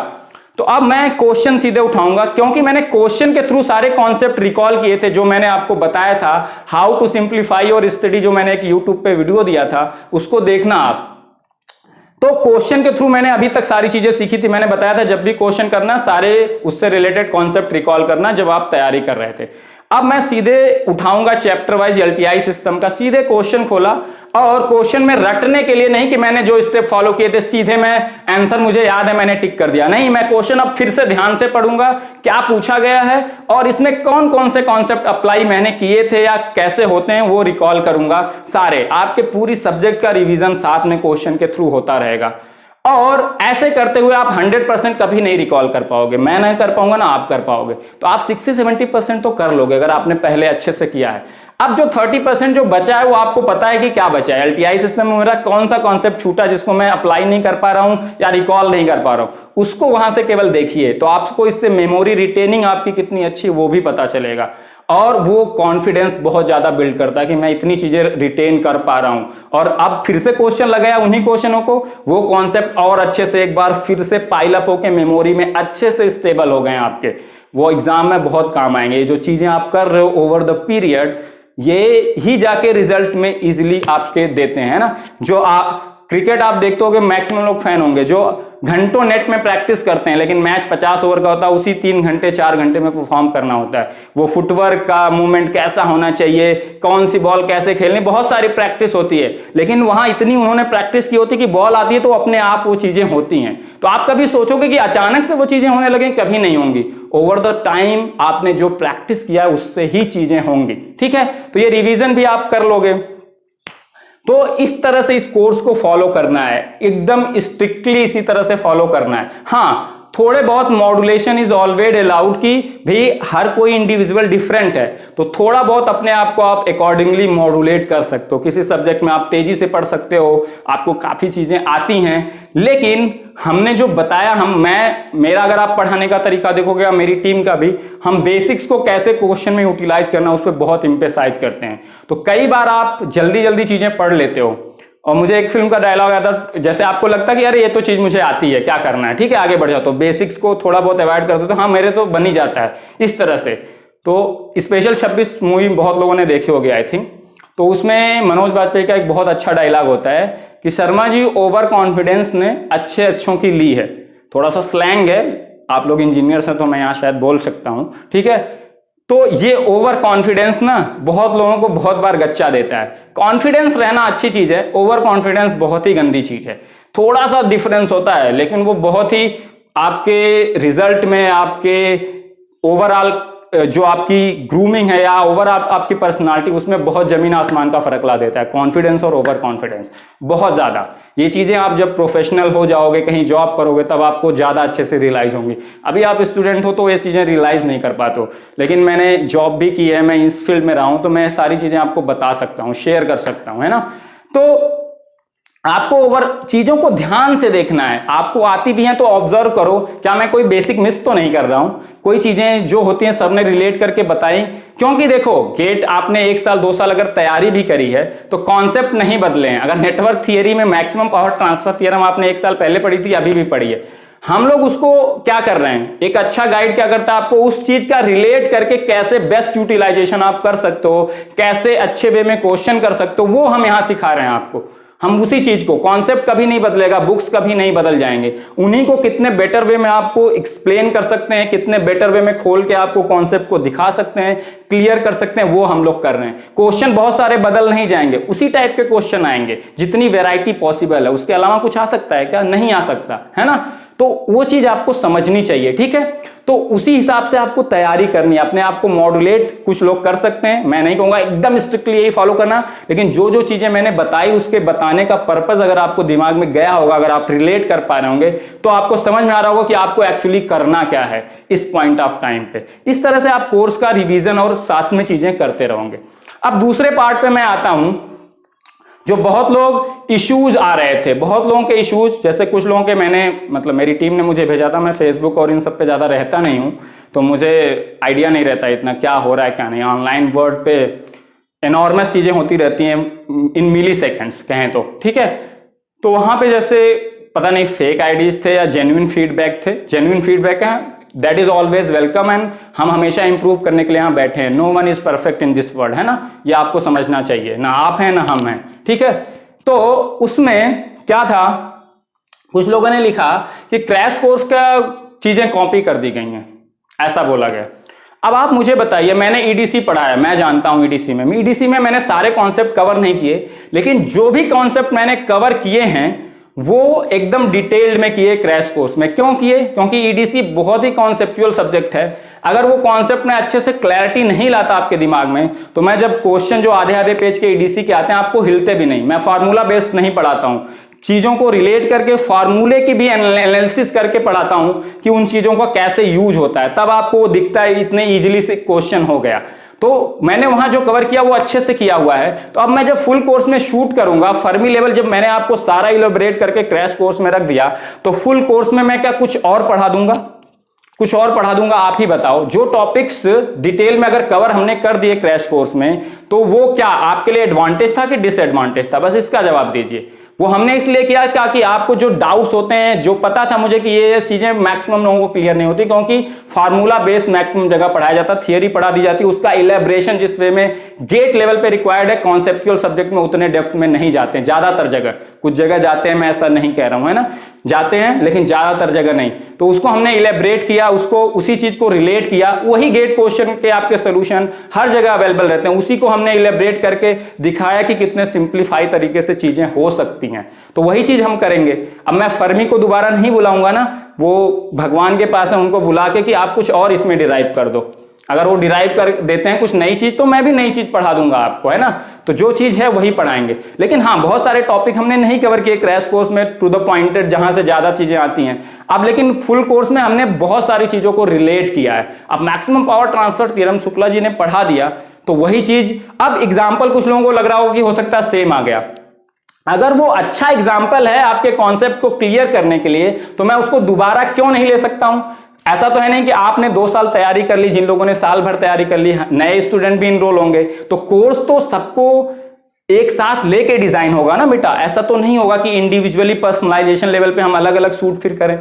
तो अब मैं क्वेश्चन सीधे उठाऊंगा, क्योंकि मैंने क्वेश्चन के थ्रू सारे कॉन्सेप्ट रिकॉल किए थे जो मैंने आपको बताया था। हाउ टू सिंप्लीफाई और स्टडी, जो मैंने एक यूट्यूब पे वीडियो दिया था, उसको देखना आप। तो क्वेश्चन के थ्रू मैंने अभी तक सारी चीजें सीखी थी। मैंने बताया था जब भी क्वेश्चन करना, सारे उससे रिलेटेड कॉन्सेप्ट रिकॉल करना जब आप तैयारी कर रहे थे। अब मैं सीधे उठाऊंगा चैप्टर वाइज एलटीआई सिस्टम का, सीधे क्वेश्चन खोला, और क्वेश्चन में रटने के लिए नहीं कि मैंने जो स्टेप फॉलो किए थे सीधे मैं आंसर मुझे याद है मैंने टिक कर दिया, नहीं। मैं क्वेश्चन अब फिर से ध्यान से पढ़ूंगा, क्या पूछा गया है और इसमें कौन कौन से कॉन्सेप्ट अप्लाई मैंने किए थे या कैसे होते हैं वो रिकॉल करूंगा। सारे आपके पूरी सब्जेक्ट का रिवीजन साथ में क्वेश्चन के थ्रू होता रहेगा। और ऐसे करते हुए आप 100% कभी नहीं रिकॉल कर पाओगे, मैं नहीं कर पाऊंगा ना आप कर पाओगे। तो आप 60-70% तो कर लोगे अगर आपने पहले अच्छे से किया है। अब जो 30% जो बचा है वो आपको पता है कि क्या बचा है। एलटीआई सिस्टम में मेरा कौन सा कॉन्सेप्ट छूटा जिसको मैं अप्लाई नहीं कर पा रहा हूं या रिकॉल नहीं कर पा रहा हूं, उसको वहां से केवल देखिए, तो आपको इससे मेमोरी रिटेनिंग आपकी कितनी अच्छी वो भी पता चलेगा। और वो कॉन्फिडेंस बहुत ज्यादा बिल्ड करता है कि मैं इतनी चीजें रिटेन कर पा रहा हूं। और अब फिर से क्वेश्चन लगाया उन्हीं क्वेश्चनों को, वो कॉन्सेप्ट और अच्छे से एक बार फिर से पाइल अप होकर मेमोरी में अच्छे से स्टेबल हो गए आपके, वो एग्जाम में बहुत काम आएंगे। ये जो चीजें आप कर रहे हो ओवर द पीरियड, ये ही जाके रिजल्ट में इजीली आपके देते हैं ना। जो आप क्रिकेट आप देखते होगे, मैक्सिमम लोग फैन होंगे जो घंटों नेट में प्रैक्टिस करते हैं, लेकिन मैच 50 ओवर का होता है, उसी 3 घंटे 4 घंटे में परफॉर्म करना होता है। वो फुटवर्क का मूवमेंट कैसा होना चाहिए, कौन सी बॉल कैसे खेलनी, बहुत सारी प्रैक्टिस होती है। लेकिन वहां इतनी उन्होंने प्रैक्टिस की होती है कि बॉल आती है तो अपने आप वो चीजें होती हैं। तो आप कभी सोचोगे कि अचानक से वो चीजें होने लगे, कभी नहीं होंगी। ओवर द टाइम आपने जो प्रैक्टिस किया है उससे ही चीजें होंगी। ठीक है, तो ये रिवीजन भी आप कर लोगे। तो इस तरह से इस कोर्स को फॉलो करना है, एकदम स्ट्रिक्टली इसी तरह से फॉलो करना है। हाँ, थोड़े बहुत मॉड्यूलेशन इज ऑलवेज अलाउड कि भाई हर कोई इंडिविजुअल डिफरेंट है, तो थोड़ा बहुत अपने आप को आप अकॉर्डिंगली मॉड्यूलेट कर सकते हो। किसी सब्जेक्ट में आप तेजी से पढ़ सकते हो, आपको काफी चीजें आती हैं, लेकिन हमने जो बताया, मेरा अगर आप पढ़ाने का तरीका देखोगे या मेरी टीम का भी, हम बेसिक्स को कैसे क्वेश्चन में यूटिलाइज करना उस पर बहुत इंपेसाइज करते हैं। तो कई बार आप जल्दी जल्दी चीजें पढ़ लेते हो, और मुझे एक फिल्म का डायलॉग आता है, जैसे आपको लगता है कि अरे ये तो चीज मुझे आती है, क्या करना है, ठीक है आगे बढ़ जाओ, तो बेसिक्स को थोड़ा बहुत अवॉइड कर दो तो हाँ मेरे तो बन ही जाता है इस तरह से। तो स्पेशल 26 मूवी बहुत लोगों ने देखी होगी आई थिंक, तो उसमें मनोज बाजपेयी का एक बहुत अच्छा डायलॉग होता है कि शर्मा जी ओवर कॉन्फिडेंस ने अच्छे अच्छों की ली है। थोड़ा सा स्लैंग है, आप लोग इंजीनियर्स हैं तो मैं यहाँ शायद बोल सकता हूँ, ठीक है। तो ये ओवर कॉन्फिडेंस ना बहुत लोगों को बहुत बार गच्चा देता है। कॉन्फिडेंस रहना अच्छी चीज है, ओवर कॉन्फिडेंस बहुत ही गंदी चीज है। थोड़ा सा डिफरेंस होता है लेकिन वो बहुत ही आपके रिजल्ट में, आपके ओवरऑल जो आपकी ग्रूमिंग है या ओवरऑल आपकी पर्सनालिटी, उसमें बहुत जमीन आसमान का फर्क ला देता है कॉन्फिडेंस और ओवर कॉन्फिडेंस, बहुत ज्यादा। ये चीजें आप जब प्रोफेशनल हो जाओगे, कहीं जॉब करोगे, तब आपको ज्यादा अच्छे से रियलाइज होंगी। अभी आप स्टूडेंट हो तो ये चीजें रियलाइज नहीं कर पाते हो, लेकिन मैंने जॉब भी की है, मैं इस फील्ड में रहा हूं, तो मैं सारी चीजें आपको बता सकता हूं, शेयर कर सकता हूं, है ना। तो आपको ओवर चीजों को ध्यान से देखना है, आपको आती भी हैं तो ऑब्जर्व करो, क्या मैं कोई बेसिक मिस तो नहीं कर रहा हूं, कोई चीजें जो होती हैं सबने रिलेट करके बताई। क्योंकि देखो गेट आपने 1 साल 2 साल अगर तैयारी भी करी है तो कॉन्सेप्ट नहीं बदले हैं। अगर नेटवर्क थियरी में मैक्सिमम पावर ट्रांसफर थ्योरम आपने 1 साल पहले पढ़ी थी, अभी भी पढ़ी है, हम लोग उसको क्या कर रहे हैं, एक अच्छा गाइड क्या करता है, आपको उस चीज का रिलेट करके कैसे बेस्ट यूटिलाइजेशन आप कर सकते हो, कैसे अच्छे वे में क्वेश्चन कर सकते हो, वो हम यहां सिखा रहे हैं आपको। हम उसी चीज को, कॉन्सेप्ट कभी नहीं बदलेगा, बुक्स कभी नहीं बदल जाएंगे, उन्हीं को कितने बेटर वे में आपको एक्सप्लेन कर सकते हैं, कितने बेटर वे में खोल के आपको कॉन्सेप्ट को दिखा सकते हैं, क्लियर कर सकते हैं, वो हम लोग कर रहे हैं। क्वेश्चन बहुत सारे बदल नहीं जाएंगे, उसी टाइप के क्वेश्चन आएंगे, जितनी वेराइटी पॉसिबल है, उसके अलावा कुछ आ सकता है क्या, नहीं आ सकता, है ना। तो वो चीज आपको समझनी चाहिए, ठीक है। तो उसी हिसाब से आपको तैयारी करनी है, अपने आप को मॉड्यूलेट कुछ लोग कर सकते हैं, मैं नहीं कहूंगा एकदम स्ट्रिक्टली यही फॉलो करना, लेकिन जो जो चीजें मैंने बताई उसके बताने का पर्पस अगर आपको दिमाग में गया होगा, अगर आप रिलेट कर पा रहे होंगे, तो आपको समझ में आ रहा होगा कि आपको एक्चुअली करना क्या है इस पॉइंट ऑफ टाइम पे। इस तरह से आप कोर्स का रिवीजन और साथ में चीजें करते रहोगे। अब दूसरे पार्ट पे मैं आता हूं, जो बहुत लोग इश्यूज आ रहे थे, बहुत लोगों के इश्यूज, जैसे कुछ लोगों के मतलब मेरी टीम ने मुझे भेजा था, मैं फेसबुक और इन सब पे ज़्यादा रहता नहीं हूँ, तो मुझे आइडिया नहीं रहता इतना क्या हो रहा है क्या नहीं। ऑनलाइन वर्ड पे एनॉर्मस चीज़ें होती रहती हैं इन मिली सेकेंड्स कहें तो, ठीक है। तो वहाँ पे जैसे पता नहीं फेक आईडीज थे या जेन्युइन फीडबैक थे, जेन्युइन फीडबैक है, that is always welcome, and हम हमेशा इंप्रूव करने के लिए यहाँ बैठे हैं। No one is perfect in this world, है ना, ये आपको समझना चाहिए, ना आप हैं ना हम हैं, ठीक है। तो उसमें क्या था, कुछ लोगों ने लिखा कि क्रैश कोर्स का चीजें कॉपी कर दी गई हैं, ऐसा बोला गया। अब आप मुझे बताइए, मैंने ईडीसी पढ़ा है, मैं जानता हूं ईडीसी में मैंने सारे कॉन्सेप्ट कवर नहीं किए, लेकिन जो भी कॉन्सेप्ट मैंने कवर किए हैं वो एकदम डिटेल्ड में किए क्रैश कोर्स में। क्यों किए, क्योंकि ईडीसी बहुत ही कॉन्सेप्चुअल सब्जेक्ट है। अगर वो कॉन्सेप्ट में अच्छे से क्लैरिटी नहीं लाता आपके दिमाग में, तो मैं जब क्वेश्चन जो आधे आधे पेज के ईडीसी के आते हैं आपको हिलते भी नहीं। मैं फार्मूला बेस्ड नहीं पढ़ाता हूं, चीजों को रिलेट करके फार्मूले की भी एनालिसिस करके पढ़ाता हूं कि उन चीजों का कैसे यूज होता है, तब आपको वो दिखता है इतने इजीली से क्वेश्चन हो गया। तो मैंने वहां जो कवर किया वो अच्छे से किया हुआ है। तो अब मैं जब फुल कोर्स में शूट करूंगा, फर्मी लेवल जब मैंने आपको सारा इलेबोरेट करके क्रैश कोर्स में रख दिया, तो फुल कोर्स में मैं क्या कुछ और पढ़ा दूंगा, कुछ और पढ़ा दूंगा, आप ही बताओ। जो टॉपिक्स डिटेल में अगर कवर हमने कर दिए क्रैश कोर्स में, तो वो क्या आपके लिए एडवांटेज था कि डिसएडवांटेज था, बस इसका जवाब दीजिए। वो हमने इसलिए किया ताकि आपको जो डाउट्स होते हैं, जो पता था मुझे कि ये चीजें मैक्सिमम लोगों को क्लियर नहीं होती, क्योंकि फार्मूला बेस्ड मैक्सिमम जगह पढ़ाया जाता, थियरी पढ़ा दी जाती, उसका इलेबरेशन जिस वे में गेट लेवल पे रिक्वायर्ड है, कॉन्सेप्चुअल सब्जेक्ट में उतने डेप्थ में नहीं जाते हैं ज्यादातर जगह। कुछ जगह जाते हैं, मैं ऐसा नहीं कह रहा हूं, है ना, जाते हैं, लेकिन ज्यादातर जगह नहीं। तो उसको हमने इलेबरेट किया, उसको उसी चीज को रिलेट किया। वही गेट क्वेश्चन के आपके सोल्यूशन हर जगह अवेलेबल रहते हैं, उसी को हमने इलेबरेट करके दिखाया कि कितने सिंप्लीफाई तरीके से चीजें हो सकती हैं। तो वही चीज हम करेंगे। अब मैं फर्मी को दोबारा नहीं बुलाऊंगा ना, वो भगवान के पास है, उनको बुला के कि आप कुछ और इसमें डिराइव कर दो, अगर वो डिराइव कर देते हैं कुछ नई चीज तो मैं भी नई चीज पढ़ा दूंगा आपको, है ना। तो जो चीज है वही पढ़ाएंगे। लेकिन हाँ, बहुत सारे टॉपिक हमने नहीं कवर किए क्रैश कोर्स में, टू द पॉइंटेड, जहां से ज्यादा चीजें आती हैं। अब लेकिन फुल कोर्स में हमने बहुत सारी चीजों को रिलेट किया है। अब maximum power transfer theorem Shukla ji ने पढ़ा दिया, तो वही चीज अब एग्जाम्पल कुछ लोगों को लग रहा होगा कि हो सकता है सेम आ गया। अगर वो अच्छा एग्जाम्पल है आपके कॉन्सेप्ट को क्लियर करने के लिए, तो मैं उसको दोबारा क्यों नहीं ले सकता हूं। ऐसा तो है नहीं कि आपने 2 साल तैयारी कर ली, जिन लोगों ने साल भर तैयारी कर ली, नए स्टूडेंट भी इनरोल होंगे, तो कोर्स तो सबको एक साथ लेके डिजाइन होगा ना बेटा। ऐसा तो नहीं होगा कि इंडिविजुअली पर्सनलाइजेशन लेवल पे हम अलग अलग शूट फिर करें,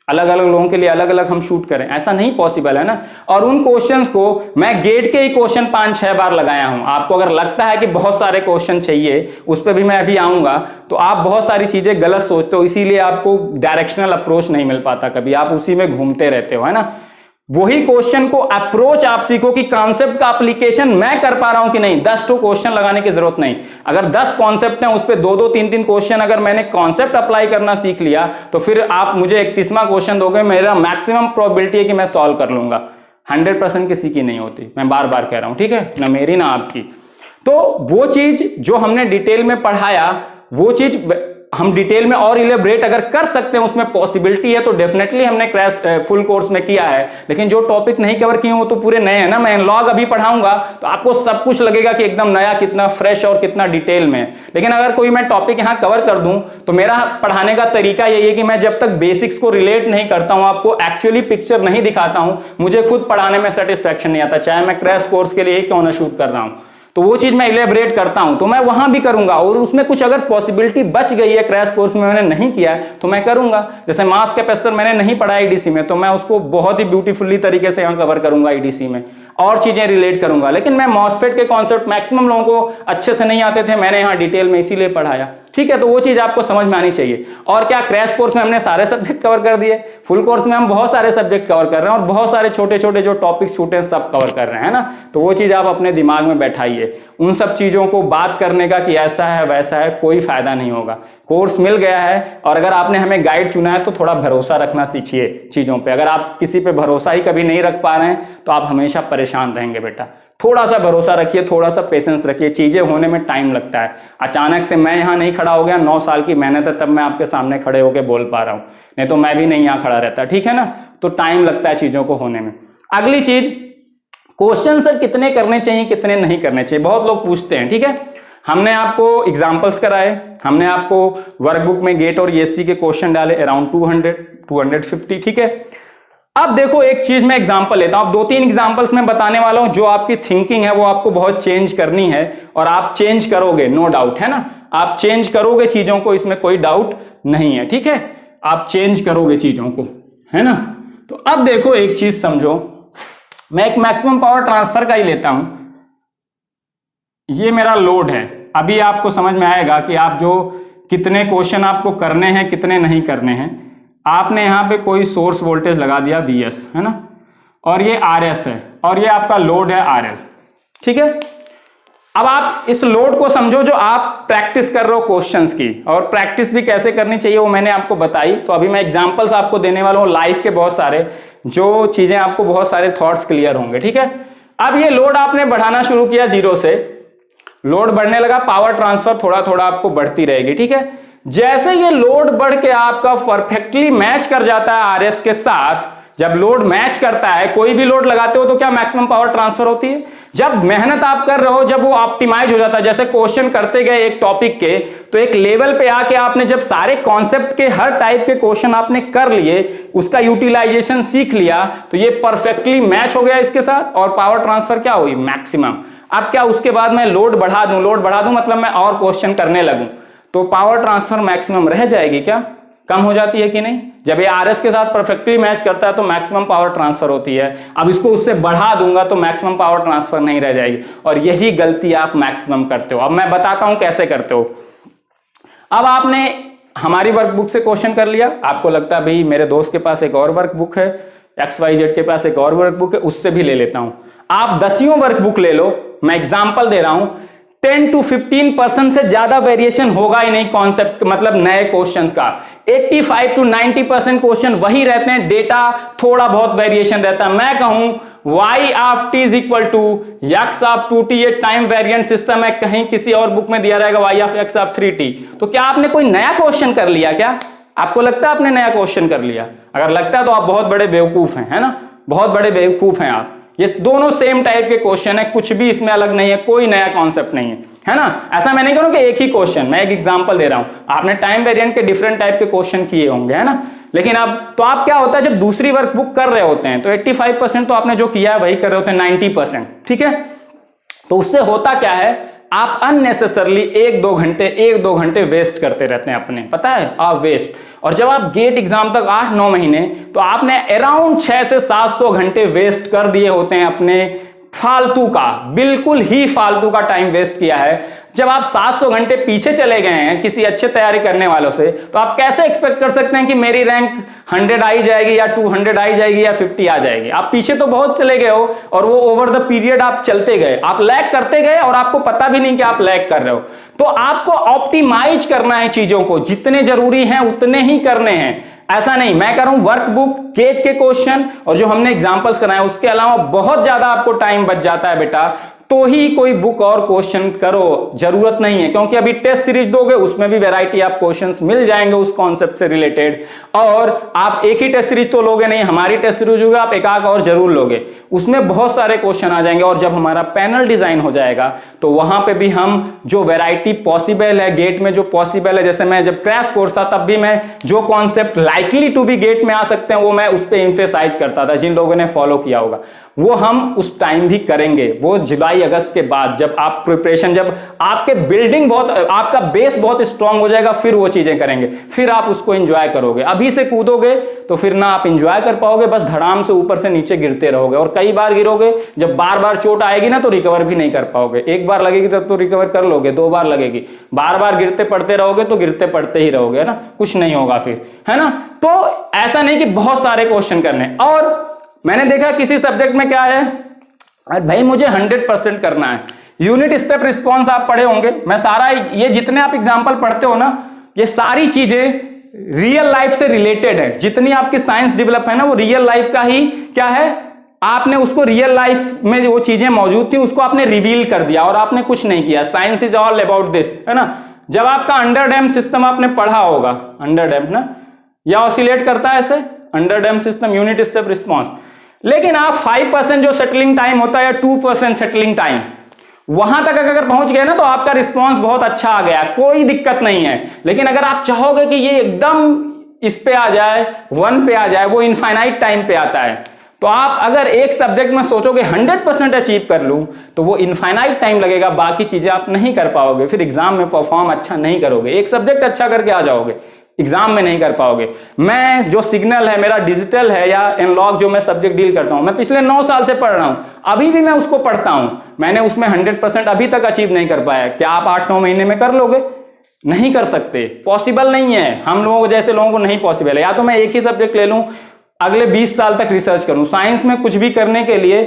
अलग अलग लोगों के लिए अलग अलग हम शूट करें, ऐसा नहीं पॉसिबल है ना। और उन क्वेश्चंस को मैं गेट के ही क्वेश्चन 5-6 बार लगाया हूं। आपको अगर लगता है कि बहुत सारे क्वेश्चन चाहिए, उस पर भी मैं अभी आऊंगा, तो आप बहुत सारी चीजें गलत सोचते हो, इसीलिए आपको डायरेक्शनल अप्रोच नहीं मिल पाता, कभी आप उसी में घूमते रहते हो, है ना। वही क्वेश्चन को अप्रोच आप सीखो कि कॉन्सेप्ट का एप्लीकेशन मैं कर पा रहा हूं कि नहीं। 10 तो क्वेश्चन लगाने की जरूरत नहीं। अगर 10 कॉन्सेप्ट हैं, उस पे 2-2, 3-3 क्वेश्चन अगर मैंने कॉन्सेप्ट अप्लाई करना सीख लिया, तो फिर आप मुझे 31वां क्वेश्चन दोगे, मेरा मैक्सिमम प्रोबेबिलिटी है कि मैं सॉल्व कर लूंगा। 100% किसी की नहीं होती, मैं बार बार कह रहा हूं, ठीक है ना, मेरी ना आपकी। तो वो चीज जो हमने डिटेल में पढ़ाया, वो चीज हम डिटेल में और इलेबरेट अगर कर सकते हैं, उसमें पॉसिबिलिटी है, तो डेफिनेटली हमने क्रैश फुल कोर्स में किया है। लेकिन जो टॉपिक नहीं कवर किए वो तो पूरे नए हैं ना। मैं लॉग अभी पढ़ाऊंगा तो आपको सब कुछ लगेगा कि एकदम नया, कितना फ्रेश और कितना डिटेल में। लेकिन अगर कोई मैं टॉपिक यहां कवर कर दूं, तो मेरा पढ़ाने का तरीका यही है कि मैं जब तक बेसिक्स को रिलेट नहीं करता हूं, आपको एक्चुअली पिक्चर नहीं दिखाता हूं, मुझे खुद पढ़ाने में सेटिस्फैक्शन नहीं आता, चाहे मैं क्रैश कोर्स के लिए ही क्यों ना शूट कर रहा हूं। तो वो चीज मैं इलेबरेट करता हूं, तो मैं वहां भी करूंगा। और उसमें कुछ अगर पॉसिबिलिटी बच गई है, क्रैश कोर्स में मैंने नहीं किया है, तो मैं करूंगा। जैसे मास कैपेसिटर मैंने नहीं पढ़ा ईडीसी में, तो मैं उसको बहुत ही ब्यूटीफुली तरीके से यहां कवर करूंगा ईडीसी में, और चीजें रिलेट करूंगा। लेकिन मैं मॉसफेट के कॉन्सेप्ट मैक्सिमम लोगों को अच्छे से नहीं आते थे, मैंने यहाँ डिटेल में इसीलिए पढ़ाया, ठीक है। तो वो चीज आपको समझ में आनी चाहिए। और क्या क्रैश कोर्स में हमने सारे सब्जेक्ट कवर कर दिए? फुल कोर्स में हम बहुत सारे सब्जेक्ट कवर कर रहे हैं, और बहुत सारे छोटे छोटे जो टॉपिक्स छूटे हैं सब कवर कर रहे हैं ना। तो वो चीज आप अपने दिमाग में बैठाइए। उन सब चीजों को बात करने का कि ऐसा है वैसा है, कोई फायदा नहीं होगा। कोर्स मिल गया है, और अगर आपने हमें गाइड चुना है, तो थोड़ा भरोसा रखना सीखिए चीजों पे। अगर आप किसी पे भरोसा ही कभी नहीं रख पा रहे हैं, तो आप हमेशा परेशान रहेंगे बेटा। थोड़ा सा भरोसा रखिए, थोड़ा सा पेशेंस रखिए। चीजें होने में टाइम लगता है। अचानक से मैं यहाँ नहीं खड़ा हो गया, 9 साल की मेहनत है, तब मैं आपके सामने खड़े होकर बोल पा रहा हूँ, नहीं तो मैं भी नहीं यहाँ खड़ा रहता, ठीक है ना। तो टाइम लगता है चीजों को होने में। अगली चीज, क्वेश्चन सर कितने करने चाहिए, कितने नहीं करने चाहिए, बहुत लोग पूछते हैं, ठीक है। हमने आपको एग्जाम्पल्स कराए, हमने आपको वर्कबुक में गेट और ईएससी के क्वेश्चन डाले, अराउंड 200-250, ठीक है। अब देखो एक चीज मैं एग्जांपल लेता हूं। 2-3 एग्जांपल्स मैं बताने वाला हूं, जो आपकी थिंकिंग है वो आपको बहुत चेंज करनी है, और आप चेंज करोगे, नो डाउट, है ना। आप चेंज करोगे चीजों को, इसमें कोई डाउट नहीं है, ठीक है। आप चेंज करोगे चीजों को, है ना। तो अब देखो एक चीज समझो, मैं एक मैक्सिमम पावर ट्रांसफर का ही लेता हूं। ये मेरा लोड है। अभी आपको समझ में आएगा कि आप जो कितने क्वेश्चन आपको करने हैं, कितने नहीं करने हैं। आपने यहां पे कोई सोर्स वोल्टेज लगा दिया Vs, है ना, और ये Rs है, और ये आपका लोड है RL, ठीक है। अब आप इस लोड को समझो जो आप प्रैक्टिस कर रहे हो क्वेश्चंस की, और प्रैक्टिस भी कैसे करनी चाहिए वो मैंने आपको बताई। तो अभी मैं एग्जांपल्स आपको देने वाला हूं लाइफ के बहुत सारे, जो चीजें आपको बहुत सारे थॉट्स क्लियर होंगे, ठीक है। अब ये लोड आपने बढ़ाना शुरू किया 0 से, लोड बढ़ने लगा, पावर ट्रांसफर थोड़ा थोड़ा आपको बढ़ती रहेगी, ठीक है। जैसे ये लोड बढ़ के आपका परफेक्टली मैच कर जाता है आरएस के साथ, जब लोड मैच करता है, कोई भी लोड लगाते हो तो क्या मैक्सिमम पावर ट्रांसफर होती है। जब मेहनत आप कर रहे हो, जब वो ऑप्टिमाइज हो जाता है, जैसे क्वेश्चन करते गए एक टॉपिक के, तो एक लेवल पे आके आपने जब सारे कॉन्सेप्ट के हर टाइप के क्वेश्चन आपने कर लिए, उसका यूटिलाइजेशन सीख लिया, तो ये परफेक्टली मैच हो गया इसके साथ, और पावर ट्रांसफर क्या हुई, मैक्सिमम। अब क्या उसके बाद मैं लोड बढ़ा दूं, लोड बढ़ा दूं मतलब मैं और क्वेश्चन करने लगूं, तो पावर ट्रांसफर मैक्सिमम रह जाएगी क्या, कम हो जाती है कि नहीं। जब ये आरएस के साथ परफेक्टली मैच करता है तो मैक्सिमम पावर ट्रांसफर होती है। अब इसको उससे बढ़ा दूंगा तो मैक्सिमम पावर ट्रांसफर नहीं रह जाएगी, और यही गलती आप मैक्सिमम करते हो। अब मैं बताता हूं कैसे करते हो। अब आपने हमारी वर्कबुक से क्वेश्चन कर लिया, आपको लगता है भाई मेरे दोस्त के पास एक और वर्कबुक है, XYZ के पास एक और वर्कबुक है, उससे भी ले लेता हूं। आप 10 वर्कबुक ले लो, मैं एग्जाम्पल दे रहा हूं, 10 to 15% से ज्यादा वेरिएशन होगा ही नहीं कॉन्सेप्ट, मतलब नए क्वेश्चंस का। 85 to 90% क्वेश्चन वही रहते हैं, डेटा थोड़ा बहुत वेरिएशन रहता है। मैं कहूं y of t is equal to x of 2t, ये टाइम वेरिएंट सिस्टम है, कहीं किसी और बुक में दिया रहेगा y of x of 3t। तो क्या आपने कोई नया क्वेश्चन कर लिया? क्या आपको लगता है आपने नया क्वेश्चन कर लिया? अगर लगता है तो आप बहुत बड़े बेवकूफ हैं, है ना, बहुत बड़े बेवकूफ हैं आप। ये दोनों सेम टाइप के क्वेश्चन है, कुछ भी इसमें अलग नहीं है, कोई नया कॉन्सेप्ट नहीं है ना। ऐसा मैं नहीं करूं कि एक ही क्वेश्चन, मैं एक एग्जांपल दे रहा हूं, आपने टाइम वेरिएंट के डिफरेंट टाइप के क्वेश्चन किए होंगे, है ना। लेकिन अब तो आप क्या होता है, जब दूसरी वर्कबुक कर रहे होते हैं तो 85% तो आपने जो किया है वही कर रहे होते हैं, 90%, ठीक है। तो उससे होता क्या है, आप अननेसेसरली 1-2 घंटे वेस्ट करते रहते हैं अपने, पता है आप वेस्ट। और जब आप गेट एग्जाम तक 8-9 महीने, तो आपने अराउंड 600 से 700 घंटे वेस्ट कर दिए होते हैं अपने, फालतू का, बिल्कुल ही फालतू का टाइम वेस्ट किया है। जब आप 700 घंटे पीछे चले गए हैं किसी अच्छे तैयारी करने वालों से, तो आप कैसे एक्सपेक्ट कर सकते हैं कि मेरी रैंक 100 आई जाएगी या 200 आई जाएगी या 50 आ जाएगी? आप पीछे तो बहुत चले गए हो, और वो ओवर द पीरियड आप चलते गए, आप लैग करते गए और आपको पता भी नहीं कि आप लैग कर रहे हो। तो आपको ऑप्टिमाइज करना है चीजों को, जितने जरूरी हैं उतने ही करने हैं। ऐसा नहीं मैं कह रहा हूं वर्कबुक, गेट के क्वेश्चन और जो हमने एग्जांपल्स कराए, उसके अलावा बहुत ज्यादा आपको टाइम बच जाता है बेटा, तो ही कोई बुक और क्वेश्चन करो, जरूरत नहीं है। क्योंकि अभी टेस्ट सीरीज दोगे, उसमें भी वैरायटी आप क्वेश्चंस मिल जाएंगे उस कॉन्सेप्ट से रिलेटेड। और आप एक ही टेस्ट सीरीज तो लोगे नहीं, हमारी टेस्ट सीरीज होगी, आप एक आध और जरूर लोगे, उसमें बहुत सारे क्वेश्चन आ जाएंगे। और जब हमारा पैनल डिजाइन हो जाएगा तो वहां पे भी हम जो वैरायटी पॉसिबल है गेट में, जो पॉसिबल है, जैसे मैं जब क्रैश कोर्स था तब भी मैं जो concept likely to be GATE में आ सकते हैं वो मैं उस पर एम्फेसाइज करता था। जिन लोगों ने फॉलो किया होगा वो हम उस टाइम भी करेंगे, वो जुलाई अगस्त के बाद, जब आप प्रिपरेशन, जब आपके बिल्डिंग बहुत, आपका बेस बहुत स्ट्रांग हो जाएगा, फिर वो चीजें करेंगे, फिर आप उसको एंजॉय करोगे। अभी से कूदोगे तो फिर ना आप एंजॉय कर पाओगे, बस धड़ाम से ऊपर से नीचे गिरते रहोगे, और कई बार गिरोगे, जब बार बार चोट आएगी ना तो रिकवर भी नहीं कर पाओगे। एक बार लगेगी तब तो रिकवर कर लोगे, 2 बार लगेगी, बार बार गिरते पड़ते रहोगे तो गिरते पड़ते ही रहोगे, है ना, कुछ नहीं होगा फिर, है ना। तो ऐसा नहीं कि बहुत सारे क्वेश्चन करने। और मैंने देखा किसी सब्जेक्ट में क्या है, अरे भाई मुझे 100% करना है। यूनिट स्टेप रिस्पॉन्स आप पढ़े होंगे, मैं सारा ये जितने आप एग्जाम्पल पढ़ते हो ना, ये सारी चीजें रियल लाइफ से रिलेटेड है। जितनी आपकी साइंस डेवलप है ना, वो रियल लाइफ का ही क्या है, आपने उसको रियल लाइफ में वो चीजें मौजूद थी उसको आपने रिवील कर दिया और आपने कुछ नहीं किया। Science is all about this, है ना। जब आपका अंडर डैम सिस्टम आपने पढ़ा होगा, अंडर डैम ना, या ऑसिलेट करता है ऐसे, under dam system, unit step response. लेकिन आप 5% जो सेटलिंग टाइम होता है या 2% सेटलिंग टाइम, वहां तक अगर पहुंच गए ना तो आपका रिस्पॉन्स बहुत अच्छा आ गया, कोई दिक्कत नहीं है। लेकिन अगर आप चाहोगे कि ये एकदम इस पे आ जाए, 1 पे आ जाए, वो इनफाइनाइट टाइम पे आता है, तो आप अगर एक सब्जेक्ट में सोचोगे 100% अचीव कर लूं, तो वो इनफाइनाइट टाइम लगेगा, बाकी चीजें आप नहीं कर पाओगे, फिर एग्जाम में परफॉर्म अच्छा नहीं करोगे। एक सब्जेक्ट अच्छा करके आ जाओगे, एग्जाम में नहीं कर पाओगे। मैं जो सिग्नल है मेरा डिजिटल है या एनालॉग जो मैं सब्जेक्ट डील करता हूं, मैं पिछले 9 साल से पढ़ रहा हूं, अभी भी मैं उसको पढ़ता हूं, मैंने उसमें 100% अभी तक अचीव नहीं कर पाया। क्या आप 8-9 महीने में कर लोगे? नहीं कर सकते, पॉसिबल नहीं है। हम लोगों जैसे लोगों को नहीं पॉसिबल है। या तो मैं एक ही सब्जेक्ट ले लूं, अगले 20 साल तक रिसर्च करूं। साइंस में कुछ भी करने के लिए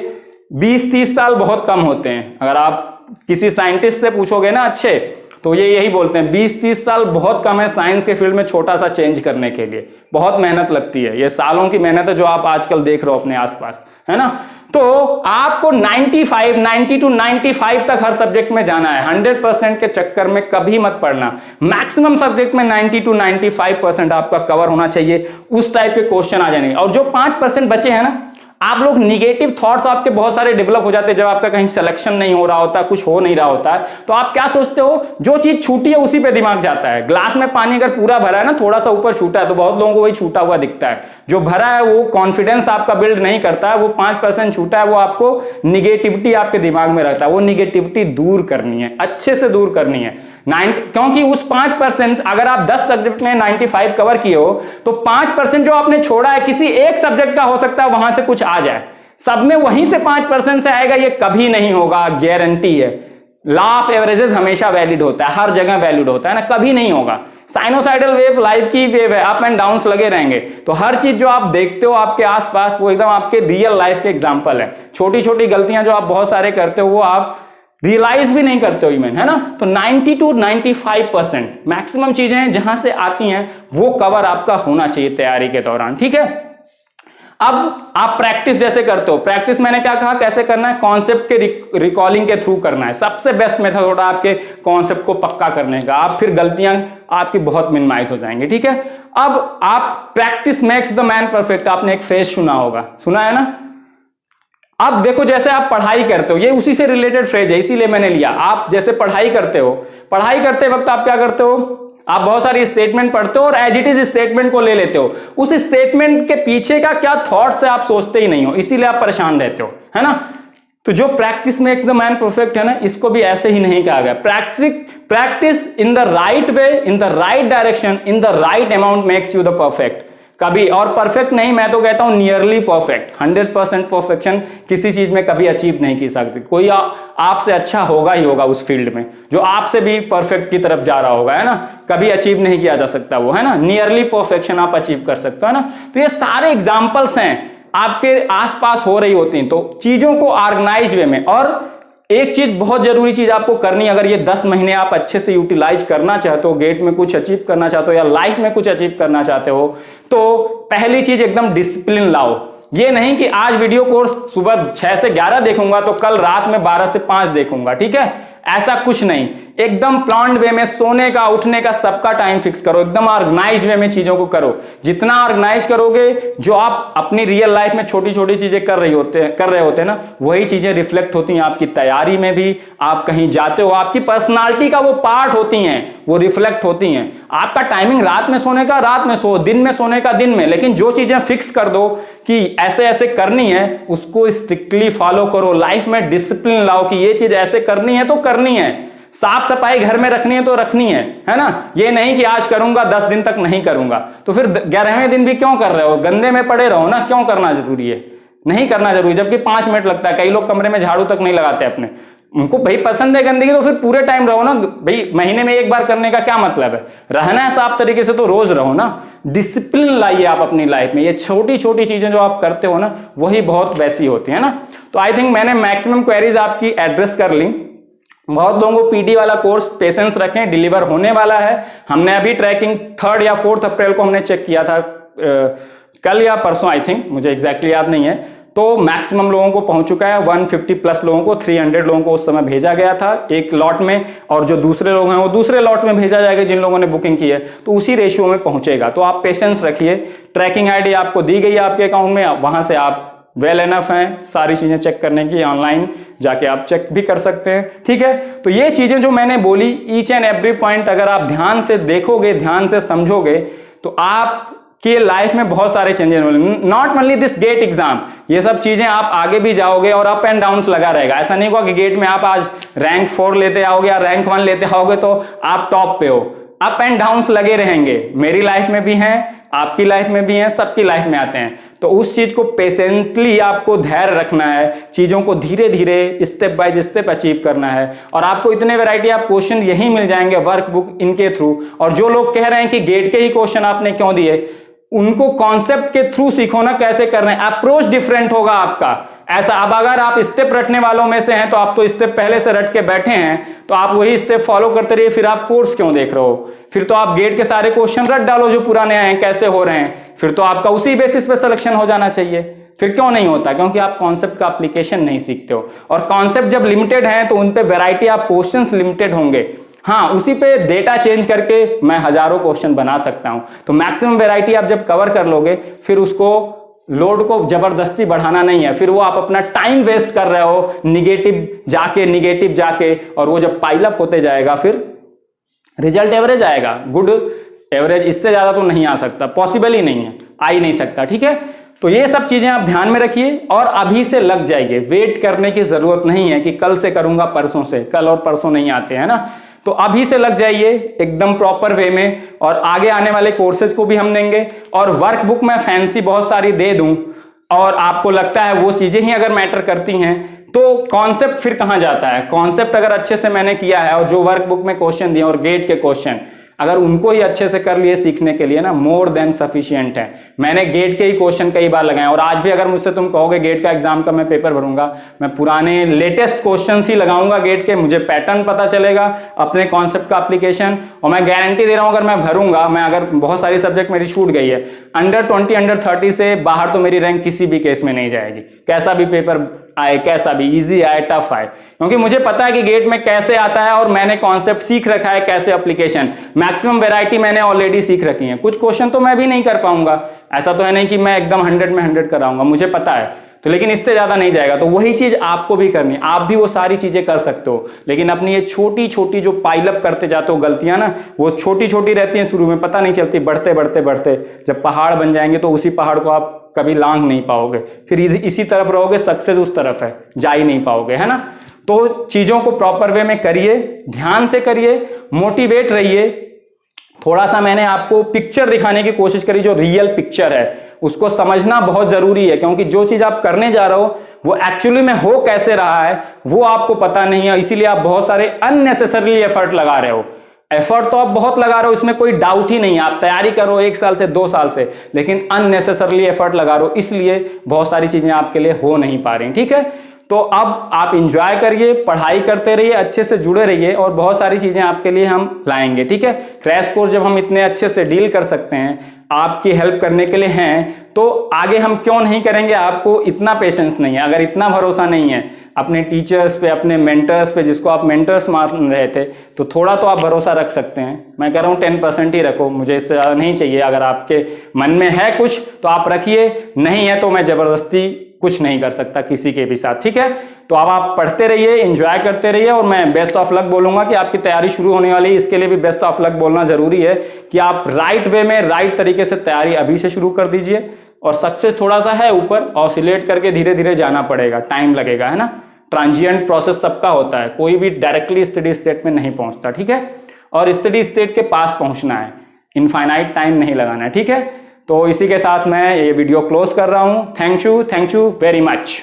20-30 साल बहुत कम होते हैं। अगर आप किसी साइंटिस्ट से पूछोगे ना अच्छे, तो ये यही बोलते हैं 20-30 साल बहुत कम है साइंस के फील्ड में छोटा सा चेंज करने के लिए। बहुत मेहनत लगती है, ये सालों की मेहनत है जो आप आजकल देख रहे हो अपने आसपास, है ना। तो आपको 90 to 95 तक हर सब्जेक्ट में जाना है। 100% के चक्कर में कभी मत पढ़ना। मैक्सिमम सब्जेक्ट में 90 to 95% आपका कवर होना चाहिए। उस टाइप के क्वेश्चन आ जाएंगे। और जो 5% बचे हैं ना, आप लोग निगेटिव थॉट्स आपके बहुत सारे डेवलप हो जाते हैं जब आपका कहीं सिलेक्शन नहीं हो रहा होता, कुछ हो नहीं रहा होता है, तो आप क्या सोचते हो, जो चीज छूटी है उसी पे दिमाग जाता है। ग्लास में पानी अगर पूरा भरा है ना, थोड़ा सा ऊपर छूटा है तो बहुत लोगों को वही छूटा हुआ दिखता है। जो भरा है वो कॉन्फिडेंस आपका बिल्ड नहीं करता है, वो 5% छूटा है वो आपको निगेटिविटी आपके दिमाग में रहता है। वो निगेटिविटी दूर करनी है, अच्छे से दूर करनी है। क्योंकि उस 5% अगर आप 10 सब्जेक्ट में 95 कवर किए हो, तो 5% जो आपने छोड़ा है किसी एक सब्जेक्ट का हो सकता है वहां से कुछ आ जाए। सब में वहीं से 5% से आएगा, ये कभी नहीं होगा, गारंटी है। लॉ ऑफ एवरेजेस हमेशा वैलिड होता है, हर जगह वैलिड होता है ना, कभी नहीं होगा। साइनोसाइडल वेव लाइफ की वेव है, अप एंड डाउन्स लगे रहेंगे। तो हर चीज जो आप देखते हो आपके आसपास वो एकदम आपके रियल लाइफ के एग्जांपल है। छोटी छोटी गलतियां जो आप बहुत सारे करते हो वो आप रियलाइज भी नहीं करते हो इवन, है ना। तो 90 to 95% मैक्सिमम चीजें जहां से आती हैं वो कवर आपका होना चाहिए तैयारी के दौरान, ठीक है। अब आप प्रैक्टिस जैसे करते हो, प्रैक्टिस मैंने क्या कहा कैसे करना है, कॉन्सेप्ट के रिकॉलिंग के थ्रू करना है। सबसे बेस्ट मेथड होता है आपके कॉन्सेप्ट को पक्का करने का, आप फिर गलतियां आपकी बहुत मिनिमाइज हो जाएंगी, ठीक है। अब आप practice makes the man perfect, आपने एक फ्रेज सुना होगा, सुना है ना। अब देखो जैसे आप पढ़ाई करते हो, ये उसी से रिलेटेड फ्रेज है इसीलिए मैंने लिया। आप जैसे पढ़ाई करते हो, पढ़ाई करते वक्त आप क्या करते हो, आप बहुत सारी स्टेटमेंट पढ़ते हो और एज इट इज स्टेटमेंट को ले लेते हो, उस स्टेटमेंट के पीछे का क्या थॉट्स है आप सोचते ही नहीं हो, इसीलिए आप परेशान रहते हो, है ना। तो जो practice makes the man perfect है ना, इसको भी ऐसे ही नहीं कहा गया। Practice in the right way, in the right direction, in the right amount makes you the perfect. कभी और परफेक्ट नहीं, मैं तो कहता हूं नियरली परफेक्ट। 100% परफेक्शन किसी चीज में कभी अचीव नहीं की सकती। कोई आपसे अच्छा होगा ही होगा उस फील्ड में, जो आपसे भी परफेक्ट की तरफ जा रहा होगा, है ना, कभी अचीव नहीं किया जा सकता वो, है ना। नियरली परफेक्शन आप अचीव कर सकते हो, है ना। तो ये सारे एग्जाम्पल्स हैं आपके आसपास हो रही होती हैं। तो चीजों को ऑर्गेनाइज वे में, और एक चीज बहुत जरूरी चीज आपको करनी, अगर ये 10 महीने आप अच्छे से यूटिलाइज करना चाहते हो, गेट में कुछ अचीव करना चाहते हो या लाइफ में कुछ अचीव करना चाहते हो, तो पहली चीज एकदम डिसिप्लिन लाओ। ये नहीं कि आज वीडियो कोर्स सुबह 6 से 11 देखूंगा तो कल रात में 12 से 5 देखूंगा, ठीक है, ऐसा कुछ नहीं। एकदम प्लान्ड वे में सोने का उठने का सबका टाइम फिक्स करो, एकदम ऑर्गेनाइज वे में चीजों को करो। जितना ऑर्गेनाइज करोगे, जो आप अपनी रियल लाइफ में छोटी छोटी चीजें कर रहे होते हैं ना, वही चीजें रिफ्लेक्ट होती हैं आपकी तैयारी में भी। आप कहीं जाते हो, आपकी पर्सनालिटी का वो पार्ट होती हैं, वो रिफ्लेक्ट होती हैं। आपका टाइमिंग रात में सोने का रात में सो, दिन में सोने का दिन में, लेकिन जो चीजें फिक्स कर दो कि ऐसे ऐसे करनी है, उसको स्ट्रिक्टली फॉलो करो। लाइफ में डिसिप्लिन लाओ कि ये चीज ऐसे करनी है तो करनी है। साफ सफाई घर में रखनी है तो रखनी है ना। ये नहीं कि आज करूंगा 10 दिन तक नहीं करूंगा, तो फिर 11वें दिन भी क्यों कर रहे हो, गंदे में पड़े रहो ना। क्यों करना जरूरी है, नहीं करना जरूरी, जबकि 5 मिनट लगता है। कई लोग कमरे में झाड़ू तक नहीं लगाते अपने, उनको भाई पसंद है गंदगी, तो फिर पूरे टाइम रहो ना भाई। महीने में एक बार करने का क्या मतलब है, रहना है साफ तरीके से तो रोज रहो ना। डिसिप्लिन लाइए आप अपनी लाइफ में। ये छोटी छोटी चीजें जो आप करते हो ना, वही बहुत वैसी होती है ना। तो आई थिंक मैंने मैक्सिमम क्वेरीज आपकी एड्रेस कर ली। बहुत लोगों को पीडी वाला कोर्स पेशेंस रखें, डिलीवर होने वाला है। हमने अभी ट्रैकिंग 3 या 4 अप्रैल को हमने चेक किया था, कल या परसों आई थिंक, मुझे एग्जैक्टली याद नहीं है। तो मैक्सिमम लोगों को पहुंच चुका है, 150 प्लस लोगों को, 300 लोगों को उस समय भेजा गया था एक लॉट में, और जो दूसरे लोग हैं वो दूसरे लॉट में भेजा जाएगा जिन लोगों ने बुकिंग की है, तो उसी रेशियो में पहुंचेगा। तो आप पेशेंस रखिए। ट्रैकिंग आईडी आपको दी गई है आपके अकाउंट में, वहां से आप वेल एनफ हैं सारी चीजें चेक करने की, ऑनलाइन जाके आप चेक भी कर सकते हैं, ठीक है। तो ये चीजें जो मैंने बोली, ईच एंड एवरी पॉइंट अगर आप ध्यान से देखोगे, ध्यान से समझोगे, तो आप कि लाइफ में बहुत सारे चेंजेस होंगे। Not only this GATE exam, ये सब चीजें आप आगे भी जाओगे और अप एंड डाउन लगा रहेगा। ऐसा नहीं होगा कि गेट में आप आज रैंक 4 लेते आओगे या रैंक 1 लेते आओगे तो आप टॉप पे हो। अप एंड डाउन लगे रहेंगे, मेरी लाइफ में भी हैं, आपकी लाइफ में भी हैं, सबकी लाइफ में आते हैं। तो उस चीज को पेशेंटली आपको धैर्य रखना है, चीजों को धीरे धीरे स्टेप बाय स्टेप अचीव करना है। और आपको इतने वैरायटी आप क्वेश्चन यही मिल जाएंगे वर्कबुक इनके थ्रू। और जो लोग कह रहे हैं कि गेट के ही क्वेश्चन आपने क्यों दिए, उनको कॉन्सेप्ट के थ्रू सीखो ना कैसे करना है। अप्रोच डिफरेंट होगा आपका। ऐसा अब अगर आप स्टेप रटने वालों में से हैं तो आप तो स्टेप पहले से रट के बैठे हैं, तो आप वही स्टेप फॉलो करते रहिए, फिर आप कोर्स क्यों देख रहे हो। फिर तो आप गेट के सारे क्वेश्चन रट डालो जो पुराने आए हैं कैसे हो रहे हैं, फिर तो आपका उसी बेसिस पे सिलेक्शन हो जाना चाहिए। फिर क्यों नहीं होता, क्योंकि आप कॉन्सेप्ट का एप्लीकेशन नहीं सीखते हो। और कॉन्सेप्ट जब लिमिटेड है तो उन पे वैरायटी ऑफ क्वेश्चंस लिमिटेड होंगे। हाँ, उसी पे डेटा चेंज करके मैं हजारों क्वेश्चन बना सकता हूं। तो मैक्सिमम वैरायटी आप जब कवर कर लोगे, फिर उसको लोड को जबरदस्ती बढ़ाना नहीं है। फिर वो आप अपना टाइम वेस्ट कर रहे हो निगेटिव जाके, और वो जब पाइल अप होते जाएगा फिर रिजल्ट एवरेज आएगा, गुड एवरेज। इससे ज्यादा तो नहीं आ सकता, पॉसिबल ही नहीं है, आ ही नहीं सकता, ठीक है। तो ये सब चीजें आप ध्यान में रखिए और अभी से लग जाइए। वेट करने की जरूरत नहीं है कि कल से करूंगा परसों से, कल और परसों नहीं आते हैं ना। तो अभी से लग जाइए एकदम प्रॉपर वे में। और आगे आने वाले कोर्सेज को भी हम देंगे, और वर्कबुक में फैंसी बहुत सारी दे दूं और आपको लगता है वो चीजें ही अगर मैटर करती हैं, तो कॉन्सेप्ट फिर कहां जाता है। कॉन्सेप्ट अगर अच्छे से मैंने किया है और जो वर्कबुक में क्वेश्चन दिए और गेट के क्वेश्चन अगर उनको ही अच्छे से कर लिए सीखने के लिए ना, मोर देन सफिशिएंट है। मैंने गेट के ही क्वेश्चन कई बार लगाए और आज भी अगर मुझसे तुम कहोगे गेट का एग्जाम का मैं पेपर भरूंगा, मैं पुराने लेटेस्ट क्वेश्चन ही लगाऊंगा गेट के, मुझे पैटर्न पता चलेगा, अपने कॉन्सेप्ट का एप्लीकेशन, और मैं गारंटी दे रहा हूं अगर मैं भरूंगा, मैं अगर बहुत सारी सब्जेक्ट मेरी छूट गई है, अंडर 20 अंडर 30 से बाहर तो मेरी रैंक किसी भी केस में नहीं जाएगी, कैसा भी पेपर आए, कैसा भी इजी आए टफ आए, क्योंकि मुझे पता है कि गेट में कैसे आता है और मैंने कॉन्सेप्ट सीख रखा है, कैसे एप्लीकेशन, मैक्सिमम वैरायटी मैंने ऑलरेडी सीख रखी है। कुछ क्वेश्चन तो मैं भी नहीं कर पाऊंगा, ऐसा तो है नहीं कि मैं एकदम 100 में 100 कराऊंगा, मुझे पता है, तो लेकिन इससे ज्यादा नहीं जाएगा। तो वही चीज आपको भी करनी है, आप भी वो सारी चीजें कर सकते हो, लेकिन अपनी ये छोटी छोटी जो पाइलअप करते जाते हो गलतियां ना, वो छोटी छोटी रहती हैं, शुरू में पता नहीं चलती, बढ़ते बढ़ते बढ़ते जब पहाड़ बन जाएंगे तो उसी पहाड़ को आप कभी लांघ नहीं पाओगे, फिर इसी तरफ रहोगे, सक्सेस उस तरफ है, जा ही नहीं पाओगे, है ना। तो चीजों को प्रॉपर वे में करिए, ध्यान से करिए, मोटिवेट रहिए। थोड़ा सा मैंने आपको पिक्चर दिखाने की कोशिश करी, जो रियल पिक्चर है उसको समझना बहुत जरूरी है, क्योंकि जो चीज आप करने जा रहे हो वो एक्चुअली में हो कैसे रहा है वो आपको पता नहीं है, इसीलिए आप बहुत सारे अननेसेसरली एफर्ट लगा रहे हो। एफर्ट तो आप बहुत लगा रहे हो, इसमें कोई डाउट ही नहीं है, आप तैयारी करो 1 साल से 2 साल से, लेकिन अननेसेसरली एफर्ट लगा रहे हो, इसलिए बहुत सारी चीजें आपके लिए हो नहीं पा रही, ठीक है। तो अब आप इंजॉय करिए, पढ़ाई करते रहिए, अच्छे से जुड़े रहिए और बहुत सारी चीजें आपके लिए हम लाएंगे, ठीक है। क्रैश कोर्स जब हम इतने अच्छे से डील कर सकते हैं, आपकी हेल्प करने के लिए हैं, तो आगे हम क्यों नहीं करेंगे। आपको इतना पेशेंस नहीं है, अगर इतना भरोसा नहीं है अपने टीचर्स पे, अपने मेंटर्स पे, जिसको आप मेंटर्स मान रहे थे, तो थोड़ा तो आप भरोसा रख सकते हैं। मैं कह रहा हूँ 10% ही रखो, मुझे इससे ज़्यादा नहीं चाहिए। अगर आपके मन में है कुछ तो आप रखिए, नहीं है तो मैं ज़बरदस्ती कुछ नहीं कर सकता किसी के भी साथ, ठीक है। तो अब आप पढ़ते रहिए, एंजॉय करते रहिए, और मैं बेस्ट ऑफ लक बोलूंगा कि आपकी तैयारी शुरू होने वाली है, इसके लिए भी बेस्ट ऑफ लक बोलना जरूरी है कि आप राइट वे में, राइट तरीके से तैयारी अभी से शुरू कर दीजिए। और सक्सेस थोड़ा सा है ऊपर, ऑसिलेट करके धीरे धीरे जाना पड़ेगा, टाइम लगेगा, है ना। ट्रांजिएंट प्रोसेस सबका होता है, कोई भी डायरेक्टली स्टडी स्टेट में नहीं पहुंचता, ठीक है। और स्टडी स्टेट के पास पहुंचना है, इनफाइनाइट टाइम नहीं लगाना है, ठीक है। तो इसी के साथ मैं ये वीडियो क्लोज कर रहा हूं। Thank you very much.